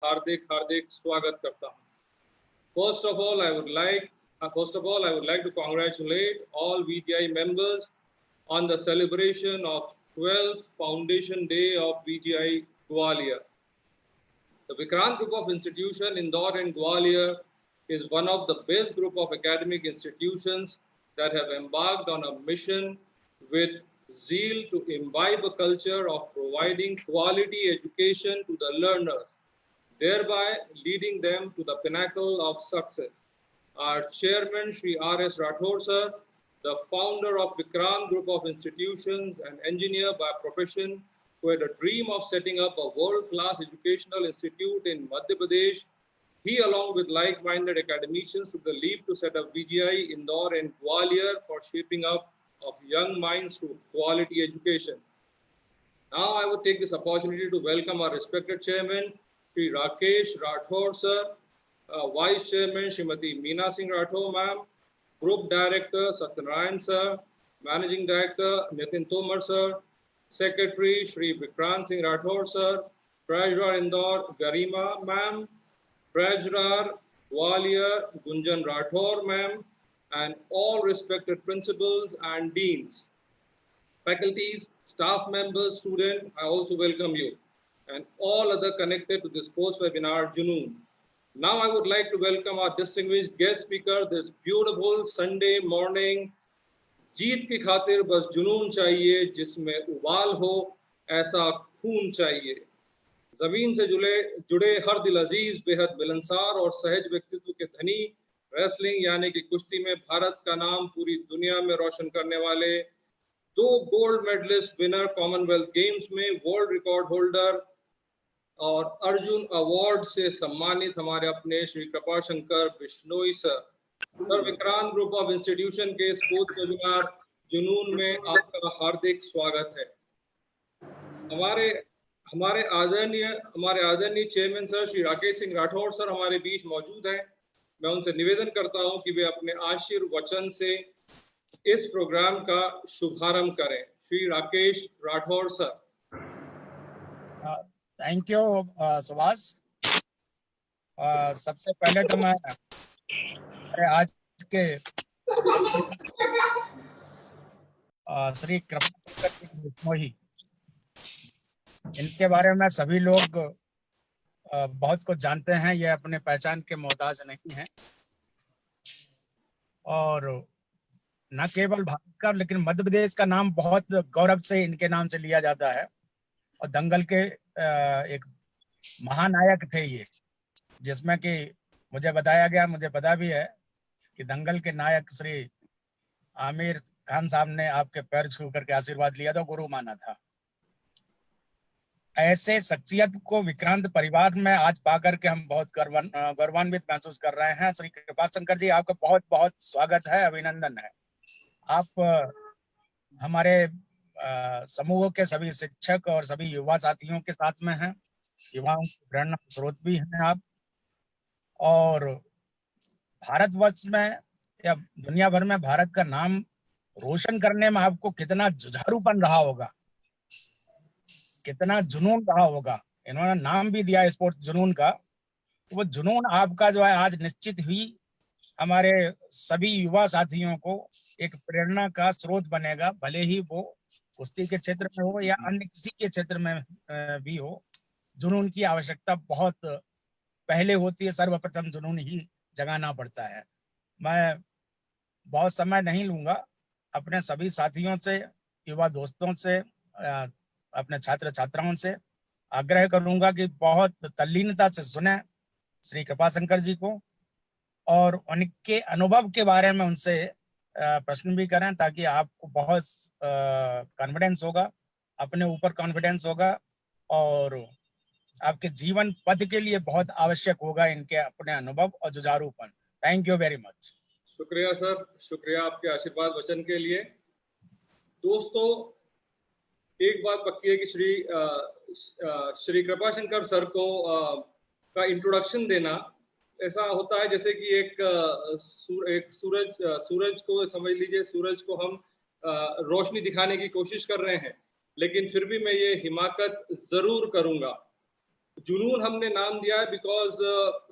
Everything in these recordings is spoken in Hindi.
हार्दिक हार्दिक स्वागत करता हूँ। First of all, I would like to congratulate all VGI members on the celebration of 12th Foundation Day of VGI Gwalior. The Vikrant Group of Institutions, Indore and Gwalior, is one of the best group of academic institutions that have embarked on a mission with zeal to imbibe a culture of providing quality education to the learners, thereby leading them to the pinnacle of success. Our chairman, Shri R.S. Rathore sir, the founder of Vikrant Group of Institutions, an engineer by profession who had a dream of setting up a world-class educational institute in Madhya Pradesh, he, along with like-minded academicians, took the leap to set up VGI, Indore and Gwalior for shaping up of young minds through quality education. Now I would take this opportunity to welcome our respected chairman, Shri Rakesh Rathore sir, Vice Chairman Srimati Meena Singh Rathore ma'am, Group Director Satyanarayan sir, Managing Director Nitin Tomar sir, Secretary Shri Vikrant Singh Rathore sir, Treasurer Indore Garima ma'am, Treasurer Gwalior Gunjan Rathore ma'am, and all respected principals and deans, faculties, staff members, students, I also welcome you, and all other connected to this post-webinar Junoon. Now I would like to welcome our distinguished guest speaker this beautiful Sunday morning. जीत की खातिर बस जुनून चाहिए, जिसमें उबाल हो ऐसा खून चाहिए। जमीन से जुड़े हर दिल अजीज बेहद मिलनसार और सहज व्यक्तित्व के धनी, रेसलिंग यानी कि कुश्ती में भारत का नाम पूरी दुनिया में रोशन करने वाले, 2 gold medallist winner Commonwealth Games में, वर्ल्ड रिकॉर्ड होल्डर और अर्जुन अवार्ड से सम्मानित हमारे अपने Shri Kripashankar Bishnoi sir. Vikrant group of institution के स्पोर्ट्स वेबिनार जुनून में आपका हार्दिक स्वागत है। हमारे आदरणीय chairman sir Shri Rakesh Singh Rathore sir हमारे बीच मौजूद हैं। मैं उनसे निवेदन करता हूं कि वे अपने आशीर्वचन से इस प्रोग्राम का शुभारंभ करें। Shri Rakesh Rathore sir. Thank you Subhash. सबसे पहले तो मैं आज के श्री कृपाशंकर बिश्नोई, इनके बारे में सभी लोग बहुत कुछ जानते हैं। ये अपने पहचान के मोहताज नहीं हैं और न केवल भारत का लेकिन मध्य प्रदेश का नाम बहुत गौरव से इनके नाम से लिया जाता है। और दंगल के एक महानायक थे ये, जिसमें कि मुझे बताया गया, मुझे पता भी है कि दंगल के नायक श्री आमिर खान साहब ने आपके पैर छू करके आशीर्वाद लिया था, गुरु माना था। ऐसे शख्सियत को विक्रांत परिवार में आज पाकर के हम बहुत गौरवान्वित महसूस कर रहे हैं। श्री कृपाशंकर जी, आपका बहुत बहुत स्वागत है, अभिनंदन है। आप हमारे समूह के सभी शिक्षक और सभी युवा साथियों के साथ में हैं, युवाओं की प्रेरणा स्रोत भी हैं आप। और भारतवर्ष में या दुनिया भर में भारत का नाम रोशन करने में आपको कितना जुझारूपन रहा होगा, कितना जुनून रहा होगा। इन्होंने नाम भी दिया स्पोर्ट्स जुनून का, तो वो जुनून आपका जो है आज निश्चित ही हमारे सभी युवा साथियों को एक प्रेरणा का स्रोत बनेगा, भले ही वो कुश्ती के क्षेत्र में हो या अन्य किसी के क्षेत्र में भी हो। जुनून की आवश्यकता बहुत पहले होती है, सर्वप्रथम जुनून ही जगाना पड़ता है। मैं बहुत समय नहीं लूंगा, अपने सभी साथियों से, युवा दोस्तों से, अपने छात्र छात्राओं से आग्रह करूंगा कि बहुत तल्लीनता से सुने श्री कृपाशंकर जी को और उनके अनुभव के बारे में उनसे प्रश्न भी करें, ताकि आपको बहुत कॉन्फिडेंस होगा, अपने ऊपर कॉन्फिडेंस होगा और आपके जीवन पथ के लिए बहुत आवश्यक होगा इनके अपने अनुभव और जुझारूपन। Thank you very much. शुक्रिया सर, शुक्रिया आपके आशीर्वाद वचन के लिए। दोस्तों, एक बात पक्की है कि श्री कृपाशंकर सर को का इंट्रोडक्शन देना ऐसा होता है जैसे कि एक सूरज को समझ लीजिए, सूरज को हम रोशनी दिखाने की कोशिश कर रहे हैं, लेकिन फिर भी मैं ये हिमाकत जरूर करूंगा जुनून हमने नाम दिया है बिकॉज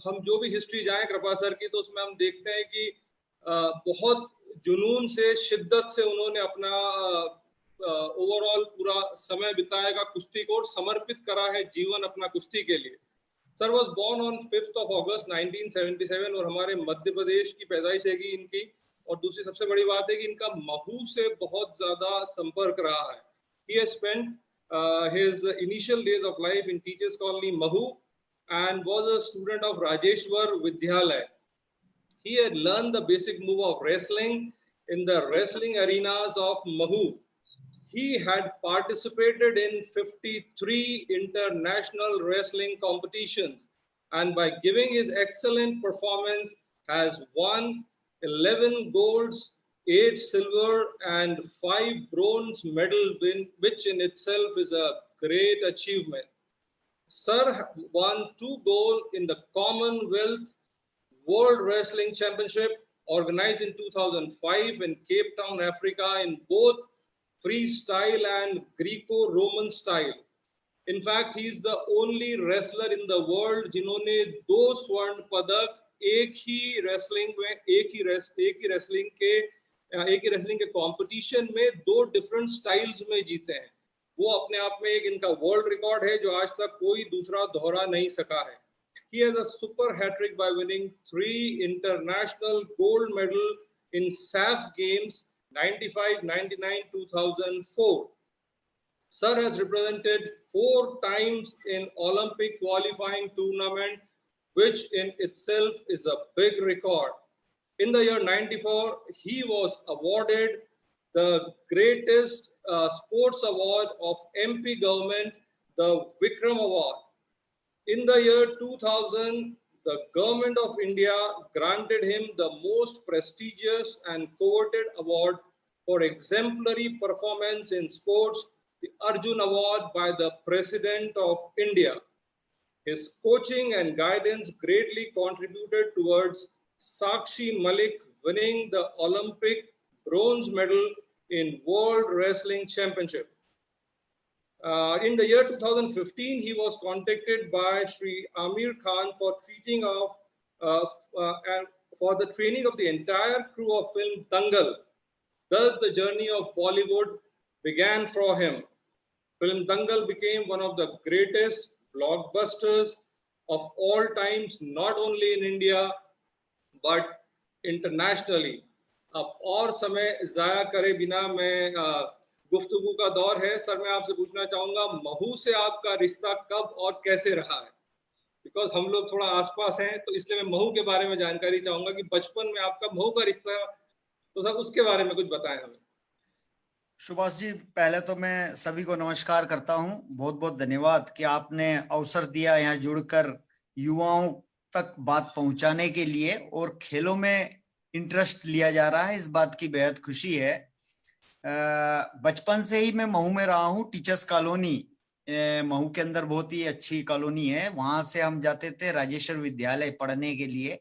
हम जो भी हिस्ट्री जाएं कृपा सर की, तो उसमें हम देखते हैं कि बहुत जुनून से, शिद्दत से उन्होंने अपना ओवरऑल पूरा समय बिताएगा कुश्ती को और समर्पित करा है जीवन अपना कुश्ती के लिए। सर वॉज बॉर्न ऑन 5 अगस्त 1977 और हमारे मध्य प्रदेश की पैदाइश है इनकी। और दूसरी सबसे बड़ी बात है कि इनका महू से बहुत ज्यादा संपर्क रहा है। He has spent his initial days of life in Teachers Colony, Mahu, and was a student of Rajeshwar Vidyalaya. He had learned the basic move of wrestling in the wrestling arenas of Mahu. He had participated in 53 international wrestling competitions, and by giving his excellent performance has won 11 golds, 8 silver and 5 bronze medals, which in itself is a great achievement. Sir won 2 gold in the Commonwealth World Wrestling Championship organized in 2005 in Cape Town, Africa, in both freestyle and Greco-Roman style. In fact, he is the only wrestler in the world जिन्होंने 2 स्वर्ण पदक एक ही रेसलिंग के कंपटीशन में 2 डिफरेंट स्टाइल्स में जीते हैं। वो अपने आप में एक इनका वर्ल्ड रिकॉर्ड है जो आज तक कोई दूसरा दोहरा नहीं सका है। He has a super hat trick by winning 3 international gold medals in SAF games 95, 99, 2004. Sir has represented 4 times in Olympic qualifying tournament, which in itself is a big record. In the year 94, he was awarded the greatest sports award of MP government, the Vikram Award. In the year 2000, the government of India granted him the most prestigious and coveted award for exemplary performance in sports, the Arjun Award by the President of India. His coaching and guidance greatly contributed towards Sakshi Malik winning the Olympic bronze medal in World Wrestling Championship. In the year 2015, he was contacted by Sri Amir Khan for the training of the entire crew of film Dangal. Thus, the journey of Bollywood began for him. Film Dangal became one of the greatest blockbusters of all times, not only in India but internationally. अब और समय जाया करे बिना मैं गुफ्तगू का दौर है। सर मैं आपसे पूछना चाहूंगा महू से आपका रिश्ता कब और कैसे रहा है? बिकॉज हम लोग थोड़ा आसपास हैं तो इसलिए मैं महू के बारे में जानकारी चाहूंगा कि बचपन में आपका महू का रिश्ता, तो सर उसके बारे में कुछ बताएं हमें। सुभाष जी, पहले तो मैं सभी को नमस्कार करता हूं। बहुत बहुत धन्यवाद कि आपने अवसर दिया यहाँ जुड़कर युवाओं तक बात पहुंचाने के लिए, और खेलों में इंटरेस्ट लिया जा रहा है, इस बात की बेहद खुशी है। बचपन से ही मैं महू में रहा हूँ। टीचर्स कॉलोनी महू के अंदर बहुत ही अच्छी कॉलोनी है, वहां से हम जाते थे राजेश्वर विद्यालय पढ़ने के लिए।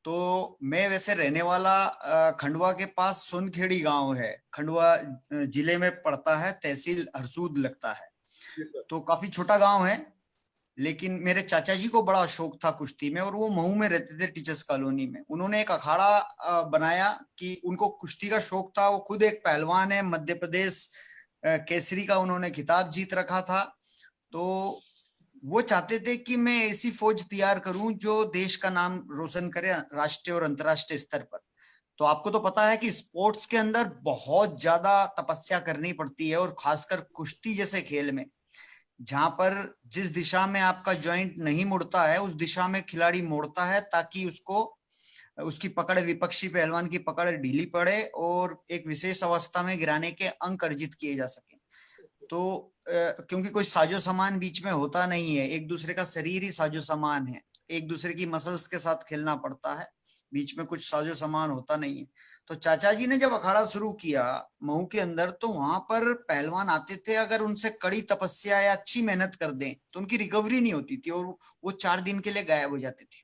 तो मैं वैसे रहने वाला खंडवा के पास सोनखेड़ी गांव है, खंडवा जिले में पड़ता है, तहसील हरसूद लगता है। तो काफी छोटा गांव है, लेकिन मेरे चाचा जी को बड़ा शौक था कुश्ती में, और वो महू में रहते थे टीचर्स कॉलोनी में। उन्होंने एक अखाड़ा बनाया कि उनको कुश्ती का शौक था। वो खुद एक पहलवान है, मध्य प्रदेश केसरी का उन्होंने खिताब जीत रखा था। तो वो चाहते थे कि मैं ऐसी फौज तैयार करूं जो देश का नाम रोशन करे राष्ट्रीय और अंतर्राष्ट्रीय स्तर पर। तो आपको तो पता है कि स्पोर्ट्स के अंदर बहुत ज्यादा तपस्या करनी पड़ती है, और खासकर कुश्ती जैसे खेल में, जहां पर जिस दिशा में आपका जॉइंट नहीं मुड़ता है उस दिशा में खिलाड़ी मोड़ता है, ताकि उसकी पकड़, विपक्षी पहलवान की पकड़ ढीली पड़े और एक विशेष अवस्था में गिराने के अंक अर्जित किए जा सके। तो क्योंकि कोई साजो सामान बीच में होता नहीं है, एक दूसरे का शरीर ही साजो सामान है, एक दूसरे की मसल्स के साथ खेलना पड़ता है, बीच में कुछ साजो सामान होता नहीं है। तो चाचा जी ने जब अखाड़ा शुरू किया महू के अंदर, तो वहां पर पहलवान आते थे, अगर उनसे कड़ी तपस्या या अच्छी मेहनत कर दें तो उनकी रिकवरी नहीं होती थी, और वो 4 दिन के लिए गायब हो जाते थे,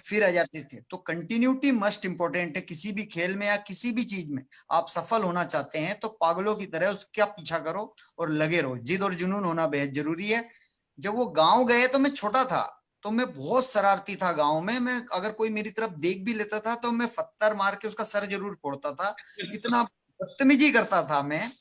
फिर आ जाते थे। तो कंटिन्यूटी मस्ट इंपॉर्टेंट है किसी भी खेल में या किसी भी चीज में। आप सफल होना चाहते हैं तो पागलों की तरह उसका पीछा करो और लगे रहो। जिद और जुनून होना बेहद जरूरी है। जब वो गांव गए तो मैं छोटा था, तो मैं बहुत शरारती था गांव में। मैं अगर कोई मेरी तरफ देख भी लेता था तो मैं पत्थर मार के उसका सर जरूर फोड़ता था, इतना बदतमीजी करता था मैं।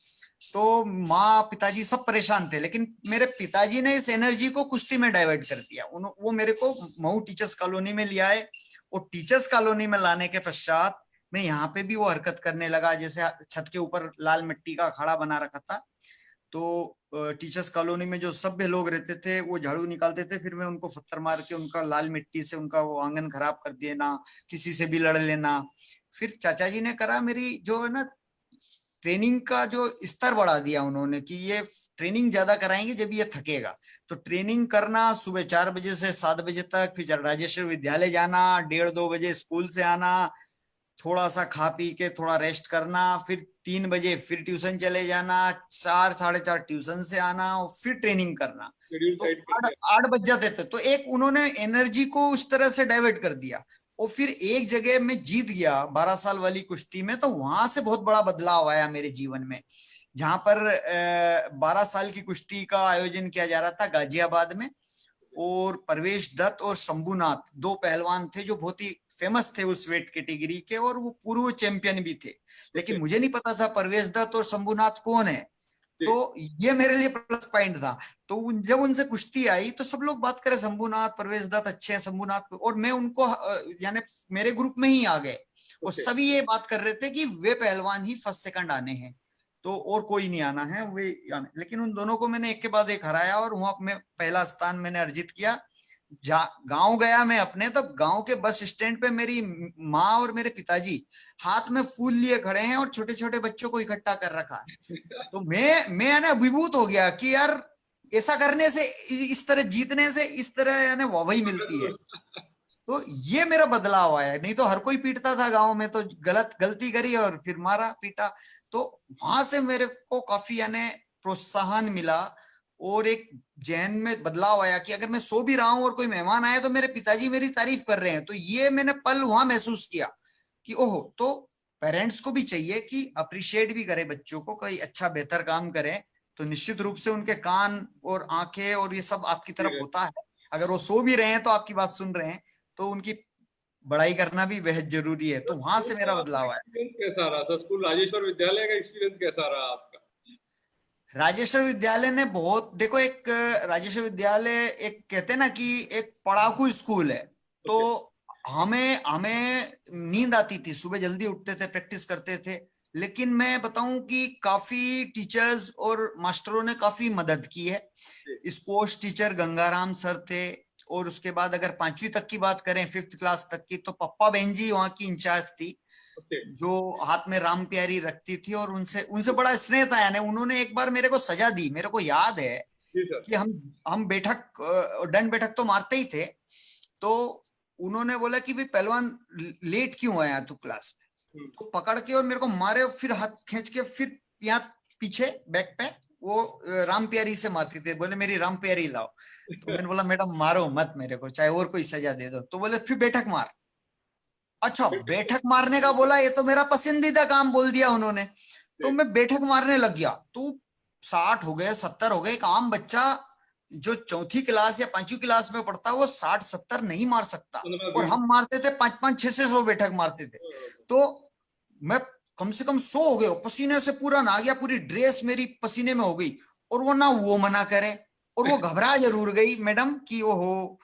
तो माँ पिताजी सब परेशान थे, लेकिन मेरे पिताजी ने इस एनर्जी को कुश्ती में डाइवर्ट कर दिया। वो मेरे को मऊ टीचर्स कॉलोनी में ले आए, और टीचर्स कॉलोनी में लाने के पश्चात मैं यहाँ पे भी वो हरकत करने लगा। जैसे छत के ऊपर लाल मिट्टी का अखाड़ा बना रखा था, तो टीचर्स कॉलोनी में जो सभ्य लोग रहते थे वो झाड़ू निकालते थे, फिर मैं उनको पत्थर मार के उनका लाल मिट्टी से उनका वो आंगन खराब कर देना, किसी से भी लड़ लेना। फिर चाचा जी ने करा, मेरी जो है ना ट्रेनिंग का जो स्तर बढ़ा दिया उन्होंने, कि ये ट्रेनिंग ज्यादा कराएंगे जब ये थकेगा। तो ट्रेनिंग करना सुबह 4 बजे से 7 बजे तक, फिर राजेश्वर विद्यालय जाना, 1:30-2 बजे स्कूल से आना, थोड़ा सा खा पी के थोड़ा रेस्ट करना, फिर 3 बजे फिर ट्यूशन चले जाना, 4 4:30 ट्यूशन से आना और फिर ट्रेनिंग करना। तो 8 बज जाते थे। तो एक उन्होंने एनर्जी को उस तरह से डाइवर्ट कर दिया। और फिर एक जगह मैं जीत गया 12 साल वाली कुश्ती में, तो वहां से बहुत बड़ा बदलाव आया मेरे जीवन में। जहां पर 12 साल की कुश्ती का आयोजन किया जा रहा था गाजियाबाद में, और परवेश दत्त और शंभुनाथ 2 पहलवान थे जो बहुत ही फेमस थे उस वेट कैटेगरी के, और वो पूर्व चैंपियन भी थे। लेकिन मुझे नहीं पता था परवेश दत्त और शंभुनाथ कौन है, तो ये मेरे लिए प्लस पॉइंट था। तो जब उनसे कुश्ती आई तो सब लोग बात करें शंभुनाथ परवेश दत्त अच्छे हैं, शंभुनाथ, और मैं उनको यानी मेरे ग्रुप में ही आ गए, और सभी ये बात कर रहे थे कि वे पहलवान ही फर्स्ट सेकंड आने हैं, तो और कोई नहीं आना है वे आने। लेकिन उन दोनों को मैंने एक के बाद एक हराया, और वहां में पहला स्थान मैंने अर्जित किया। गांव गया मैं अपने, तो गांव के बस स्टैंड पे मेरी माँ और मेरे पिताजी हाथ में फूल लिए खड़े हैं और छोटे छोटे बच्चों को इकट्ठा कर रखा है। तो मैं ना अभिभूत हो गया कि यार ऐसा करने से, इस तरह जीतने से इस तरह यानी वाहवाही मिलती है। तो ये मेरा बदलाव आया। नहीं तो हर कोई पीटता था गांव में, तो गलती करी और फिर मारा पीटा। तो वहां से मेरे को काफी यानी प्रोत्साहन मिला, और एक जहन में बदलाव आया कि अगर मैं सो भी रहा हूं और कोई मेहमान आए तो मेरे पिताजी मेरी तारीफ कर रहे हैं। तो ये मैंने पल वहां महसूस किया कि ओहो, तो पेरेंट्स को भी चाहिए कि अप्रिशिएट भी करे बच्चों को, कोई अच्छा बेहतर काम करे तो निश्चित रूप से उनके कान और आंखें और ये सब आपकी तरफ होता है। अगर वो सो भी रहे हैं तो आपकी बात सुन रहे हैं, तो उनकी बढ़ाई करना भी बेहद जरूरी है। तो वहां से मेरा बदलाव आया। कैसा रहा था स्कूल राजेश्वर विद्यालय का एक्सपीरियंस, कैसा रहा आपका? राजेश्वर विद्यालय ने बहुत, देखो एक राजेश्वर विद्यालय एक कहते हैं ना कि एक पढ़ाकू स्कूल है। तो हमें हमें नींद आती थी, सुबह जल्दी उठते थे, प्रैक्टिस करते थे। लेकिन मैं बताऊं कि काफी टीचर्स और मास्टरों ने काफी मदद की है। स्पोर्ट्स टीचर गंगाराम सर थे, और उसके बाद अगर 5वीं तक की बात करें, 5th क्लास तक की, तो पप्पा बहन जी वहाँ की इंचार्ज थी, जो हाथ में राम प्यारी रखती थी, और उनसे उनसे बड़ा स्नेह था। यानी उन्होंने एक बार मेरे को सजा दी, मेरे को याद है कि हम बैठक दंड बैठक तो मारते ही थे। तो उन्होंने बोला कि भाई पहलवान लेट क्यों आया तू क्लास में, तो पकड़ के और मेरे को मारे, फिर हाथ खींच के फिर यहाँ पीछे बैक पे वो राम प्यारी से मारती थी। बोले मेरी राम प्यारी लाओ। तो मैंने बोला मैडम मारो मत मेरे को, चाहे और कोई सजा दे दो। तो बोले फिर बैठक मार। अच्छा, बैठक मारने का बोला, ये तो मेरा पसंदीदा काम बोल दिया उन्होंने। तो मैं बैठक मारने लग गया। तो 60 हो गए, 70 हो गए। एक आम बच्चा जो 4th क्लास या 5वीं क्लास में पढ़ता है वो 60-70 नहीं मार सकता, और हम मारते थे 5-5 600 बैठक मारते थे। तो मैं कम से कम 100 हो गए, पसीने से पूरा नहा गया, पूरी ड्रेस मेरी पसीने में हो गई। और वो ना वो मना करे, और वो घबरा जरूर गई मैडम कि ओहो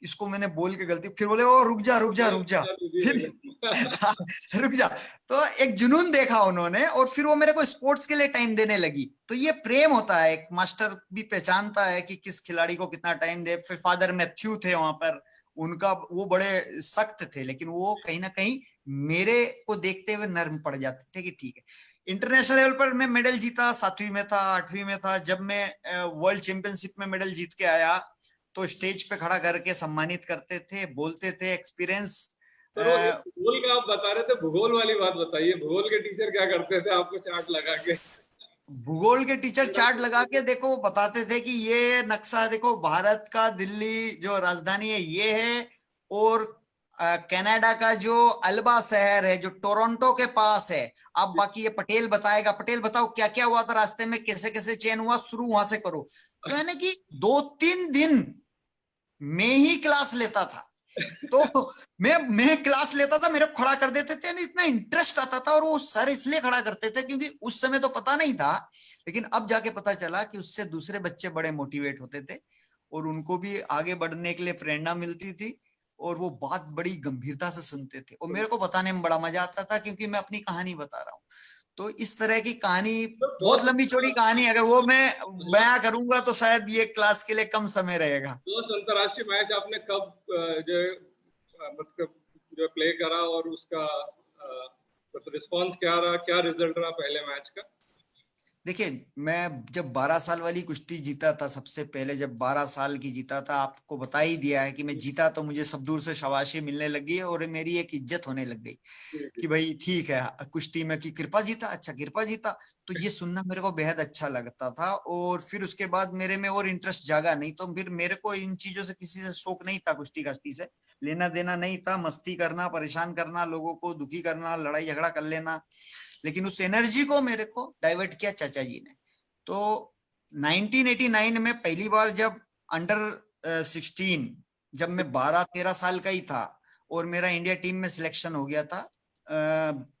इसको मैंने बोल के गलती। फिर बोले ओ रुक जा रुक जा रुक जा, फिर रुक जा। तो एक जुनून देखा उन्होंने, और फिर वो मेरे को स्पोर्ट्स के लिए टाइम देने लगी। तो ये प्रेम होता है, एक मास्टर भी पहचानता है कि किस खिलाड़ी को कितना टाइम दे। फिर फादर मैथ्यू थे वहां पर, उनका वो बड़े सख्त थे, लेकिन वो कहीं ना कहीं मेरे को देखते हुए नर्म पड़ जाते थे कि ठीक है। इंटरनेशनल लेवल पर मैं मेडल जीता, 7वीं में था, 8वीं में था। जब मैं वर्ल्ड चैंपियनशिप में मेडल जीत के आया तो स्टेज पे खड़ा करके सम्मानित करते थे, बोलते थे एक्सपीरियंस। भूगोल का आप बता रहे थे, भूगोल वाली बात बताइए। भूगोल के टीचर क्या करते थे आपको चार्ट लगा के? भूगोल के टीचर चार्ट लगा के देखो बताते थे कि ये नक्शा देखो, भारत का दिल्ली जो राजधानी है ये है, और कनाडा का जो अल्बा शहर है, जो टोरंटो के पास है। अब बाकी ये पटेल बताएगा। पटेल बताओ क्या क्या हुआ था रास्ते में, कैसे कैसे चेन हुआ, शुरू वहां से करो। तो है ना कि 2-3 दिन मैं ही क्लास लेता था। तो मैं क्लास लेता था, मेरे को खड़ा कर देते थे, इतना इंटरेस्ट आता था। और वो सर इसलिए खड़ा करते थे क्योंकि उस समय तो पता नहीं था, लेकिन अब जाके पता चला कि उससे दूसरे बच्चे बड़े मोटिवेट होते थे और उनको भी आगे बढ़ने के लिए प्रेरणा मिलती थी और वो बात बड़ी गंभीरता से सुनते थे और मेरे को बताने में बड़ा मजा आता था क्योंकि मैं अपनी कहानी बता रहा हूँ। तो इस तरह की कहानी, बहुत लंबी चौड़ी कहानी, अगर वो मैं बयां करूंगा तो शायद ये क्लास के लिए कम समय रहेगा। तो अंतरराष्ट्रीय मैच आपने कब जो मतलब जो प्ले करा और उसका मतलब रिस्पांस क्या रहा, क्या रिजल्ट रहा पहले मैच का? देखिए, मैं जब 12 साल वाली कुश्ती जीता था, सबसे पहले जब 12 साल की जीता था, आपको बता ही दिया है कि मैं जीता तो मुझे सब दूर से शाबाशी मिलने लगी और मेरी एक इज्जत होने लग गई कि भाई ठीक है, कुश्ती में की कृपा जीता, अच्छा कृपा जीता। तो ये सुनना मेरे को बेहद अच्छा लगता था और फिर उसके बाद मेरे में और इंटरेस्ट जागा नहीं। तो फिर मेरे को इन चीजों से किसी से शौक नहीं था, कुश्ती कश्ती से लेना देना नहीं था। मस्ती करना, परेशान करना, लोगों को दुखी करना, लड़ाई झगड़ा कर लेना, लेकिन उस एनर्जी को मेरे को डाइवर्ट किया चाचा जी ने। तो 1989 में पहली बार जब अंडर 16, जब मैं 12-13 साल का ही था और मेरा इंडिया टीम में सिलेक्शन हो गया था,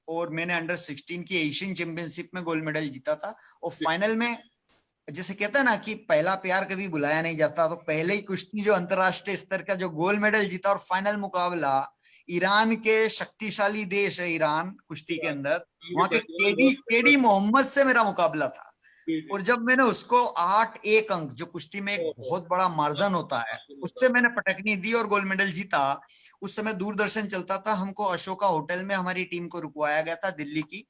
और मैंने अंडर 16 की एशियन चैंपियनशिप में गोल्ड मेडल जीता था। और फाइनल में, जैसे कहते हैं ना कि पहला प्यार कभी बुलाया नहीं जाता, तो पहले ही कुश्ती जो अंतरराष्ट्रीय स्तर का जो गोल्ड मेडल जीता और फाइनल मुकाबला ईरान के, शक्तिशाली देश है ईरान कुश्ती के अंदर, वहां के केडी मोहम्मद से मेरा मुकाबला था। और जब मैंने उसको 8-1 अंक, जो कुश्ती में एक बहुत बड़ा मार्जिन होता है, उससे मैंने पटकनी दी और गोल्ड मेडल जीता। उस समय दूरदर्शन चलता था, हमको अशोका होटल में हमारी टीम को रुकवाया गया था, दिल्ली की।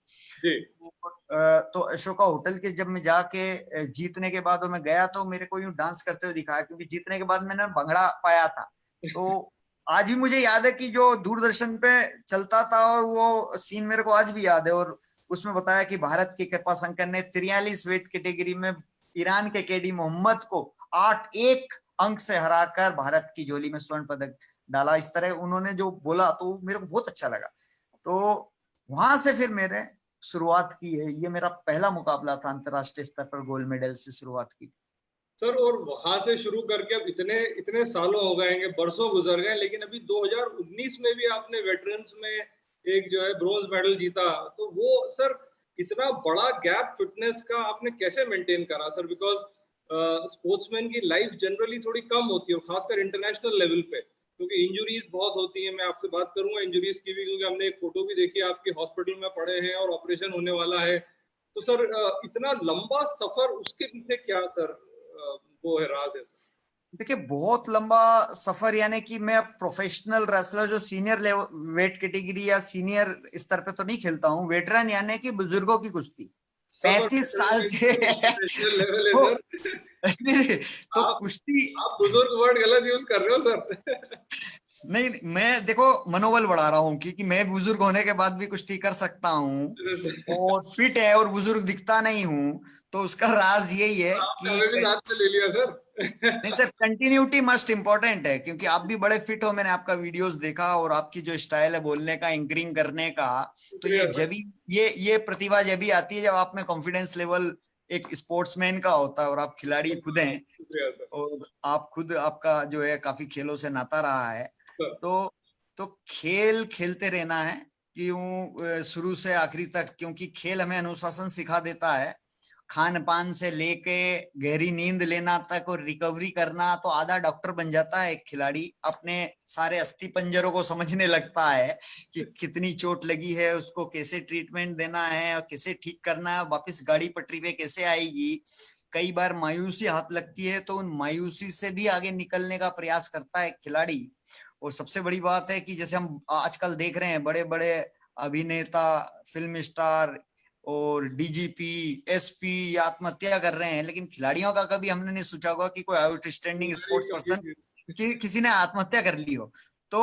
तो अशोका होटल के जब मैं जाके जीतने के बाद मैं गया तो मेरे को यूं डांस करते हुए दिखाया, क्योंकि जीतने के बाद मैंने भंगड़ा पाया था। तो आज भी मुझे याद है कि जो दूरदर्शन पे चलता था और वो सीन मेरे को आज भी याद है। और उसमें बताया कि भारत के कृपाशंकर ने 43 वेट कैटेगरी में ईरान के केडी मोहम्मद को 8-1 अंक से हराकर भारत की झोली में स्वर्ण पदक डाला। इस तरह उन्होंने जो बोला तो मेरे को बहुत अच्छा लगा। तो वहां से फिर मेरे शुरुआत की है, ये मेरा पहला मुकाबला था अंतरराष्ट्रीय स्तर पर, गोल्ड मेडल से शुरुआत की। सर, और वहां से शुरू करके अब इतने इतने सालों हो गए, बरसों गुजर गए, लेकिन अभी 2019 में भी आपने वेटरन्स में एक जो है ब्रोंज मेडल जीता। तो वो सर, इतना बड़ा गैप फिटनेस का आपने कैसे मेंटेन करा सर? बिकॉज स्पोर्ट्समैन की लाइफ जनरली थोड़ी कम होती है, खासकर इंटरनेशनल लेवल पे, क्योंकि इंजुरीज बहुत होती है। मैं आपसे बात करूंगा इंजुरीज की भी, क्योंकि हमने एक फोटो भी देखी, आपके हॉस्पिटल में पड़े हैं और ऑपरेशन होने वाला है। तो सर, इतना लंबा सफर, उसके पीछे क्या सर वो है, राज है? देखिए, बहुत लंबा सफर, यानी कि मैं प्रोफेशनल रेसलर जो सीनियर वेट कैटेगरी या सीनियर स्तर पे तो नहीं खेलता हूँ। वेटरन यानी कि बुजुर्गों की कुश्ती 35 साल से लेवल है तो, सर। तो कुश्ती, आप बुजुर्ग वर्ड गलत यूज कर रहे हो सर। नहीं, मैं देखो मनोबल बढ़ा रहा हूँ क्योंकि मैं बुजुर्ग होने के बाद भी कुश्ती कर सकता हूँ और फिट है और बुजुर्ग दिखता नहीं हूँ। तो उसका राज यही है आपने कि हमें भी साथ में ले लिया सर। नहीं सर, कंटिन्यूटी मस्ट इम्पोर्टेंट है, क्योंकि आप भी बड़े फिट हो, मैंने आपका वीडियोस देखा और आपकी जो स्टाइल है बोलने का, एंकरिंग करने का, तो ये प्रतिभा जब भी आती है जब आप में कॉन्फिडेंस लेवल एक स्पोर्ट्समैन का होता है और आप खिलाड़ी खुद हैं और आप खुद, आपका जो है काफी खेलों से नाता रहा है। तो खेल खेलते रहना है क्यों, शुरू से आखिरी तक, क्योंकि खेल हमें अनुशासन सिखा देता है। खान पान से लेके गहरी नींद लेना तक और रिकवरी करना, तो आधा डॉक्टर बन जाता है एक खिलाड़ी। अपने सारे अस्थि पंजरों को समझने लगता है कि कितनी चोट लगी है, उसको कैसे ट्रीटमेंट देना है और कैसे ठीक करना है, वापस गाड़ी पटरी पे कैसे आएगी। कई बार मायूसी हाथ लगती है तो उन मायूसी से भी आगे निकलने का प्रयास करता है खिलाड़ी। और सबसे बड़ी बात है कि जैसे हम आजकल देख रहे हैं, बड़े बड़े अभिनेता, फिल्म स्टार और डीजीपी, एसपी आत्महत्या कर रहे हैं, लेकिन खिलाड़ियों का कभी हमने नहीं सोचा होगा कि कोई आउटस्टैंडिंग स्पोर्ट्स पर्सन किसी ने आत्महत्या कर ली हो। तो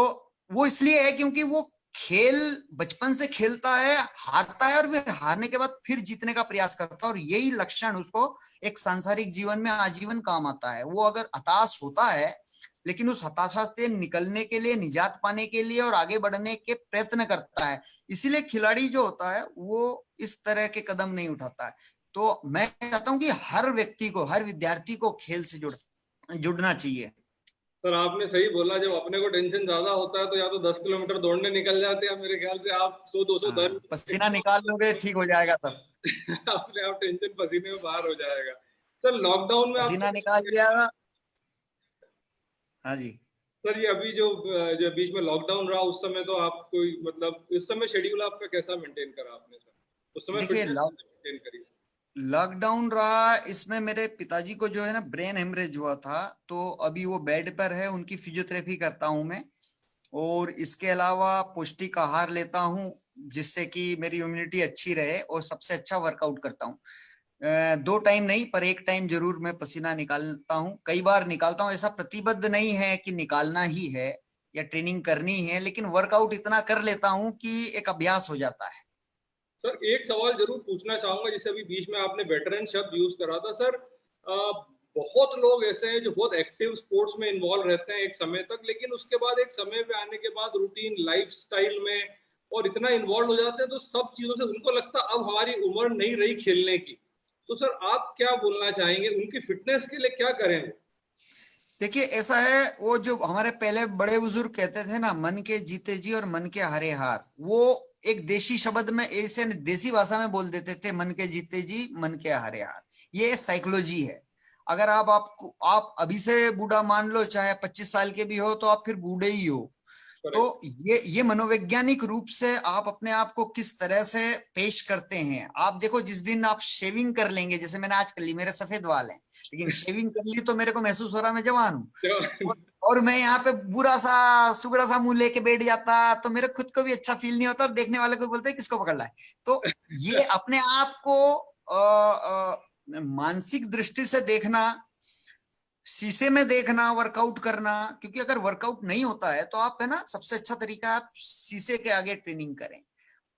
वो इसलिए है क्योंकि वो खेल बचपन से खेलता है, हारता है और फिर हारने के बाद फिर जीतने का प्रयास करता है, और यही लक्षण उसको एक सांसारिक जीवन में आजीवन काम आता है। वो अगर हताश होता है लेकिन उस हताशा से निकलने के लिए, निजात पाने के लिए और आगे बढ़ने के प्रयत्न करता है। इसीलिए खिलाड़ी जो होता है वो इस तरह के कदम नहीं उठाता है। तो मैं चाहता हूं कि हर व्यक्ति को, हर विद्यार्थी को खेल से जुड़ना चाहिए। सर आपने सही बोला, जब अपने को टेंशन ज्यादा होता है तो या तो 10 किलोमीटर दौड़ने निकल जाते हैं, मेरे ख्याल से आप 100-200 दौड़ पसीना निकाल लोगे, ठीक हो जाएगा सब। अपने आप टेंशन पसीने में बाहर हो जाएगा। सर लॉकडाउन में पसीना आप निकाल लिया। हाँ जी सर, ये अभी जो जो बीच में लॉकडाउन रहा उस समय तो आप कोई मतलब इस समय शेड्यूल आपका कैसा मेंटेन करा आपने सर? उस समय देखिए, फिटनेस मेंटेन करी? लॉकडाउन रहा, इसमें मेरे पिताजी को जो है ना ब्रेन हेमरेज हुआ था, तो अभी वो बेड पर है, उनकी फिजियोथेरेपी करता हूं मैं। और इसके अलावा पौष्टिक आहार लेता हूं जिससे कि मेरी इम्यूनिटी अच्छी रहे, और सबसे अच्छा वर्कआउट करता हूं। 2 टाइम नहीं पर 1 टाइम जरूर मैं पसीना निकालता हूं, कई बार निकालता हूं। ऐसा प्रतिबद्ध नहीं है कि निकालना ही है या ट्रेनिंग करनी है, लेकिन वर्कआउट इतना कर लेता हूं कि एक अभ्यास हो जाता है। सर एक सवाल जरूर पूछना चाहूंगा, जैसे अभी बीच में आपने वेटरन शब्द यूज करा था सर। बहुत लोग ऐसे हैं जो बहुत एक्टिव स्पोर्ट्स में इन्वॉल्व रहते हैं एक समय तक, लेकिन उसके बाद एक समय पे आने के बाद रूटीन लाइफस्टाइल में और इतना इन्वॉल्व हो जाते हैं तो सब चीजों से उनको लगता है अब हमारी उम्र नहीं रही खेलने की। तो सर आप क्या बोलना चाहेंगे, उनकी फिटनेस के लिए क्या करें? देखिए, ऐसा है, वो जो हमारे पहले बड़े बुजुर्ग कहते थे ना, मन के जीते जी और मन के हारे हार, वो एक देशी शब्द में ऐसे देसी भाषा में बोल देते थे, मन के जीते जी मन के हारे हार। ये साइकोलॉजी है। अगर आप अभी से बूढ़ा मान लो, चाहे 25 साल के भी हो, तो आप फिर बूढ़े ही हो। तो ये मनोवैज्ञानिक रूप से आप अपने आप को किस तरह से पेश करते हैं। आप देखो, जिस दिन आप शेविंग कर लेंगे, जैसे मैंने आज कर ली, मेरे सफेद बाल हैं, लेकिन शेविंग कर ली तो मेरे को महसूस हो रहा है मैं जवान हूँ। और मैं यहाँ पे बुरा सा सुगड़ा सा मुंह लेके बैठ जाता तो मेरे खुद को भी अच्छा फील नहीं होता, और देखने वाले को बोलते किसको पकड़ रहा है। तो ये अपने आप को मानसिक दृष्टि से देखना, शीशे में देखना, वर्कआउट करना, क्योंकि अगर वर्कआउट नहीं होता है तो आप, है ना, सबसे अच्छा तरीका आप शीशे के आगे ट्रेनिंग करें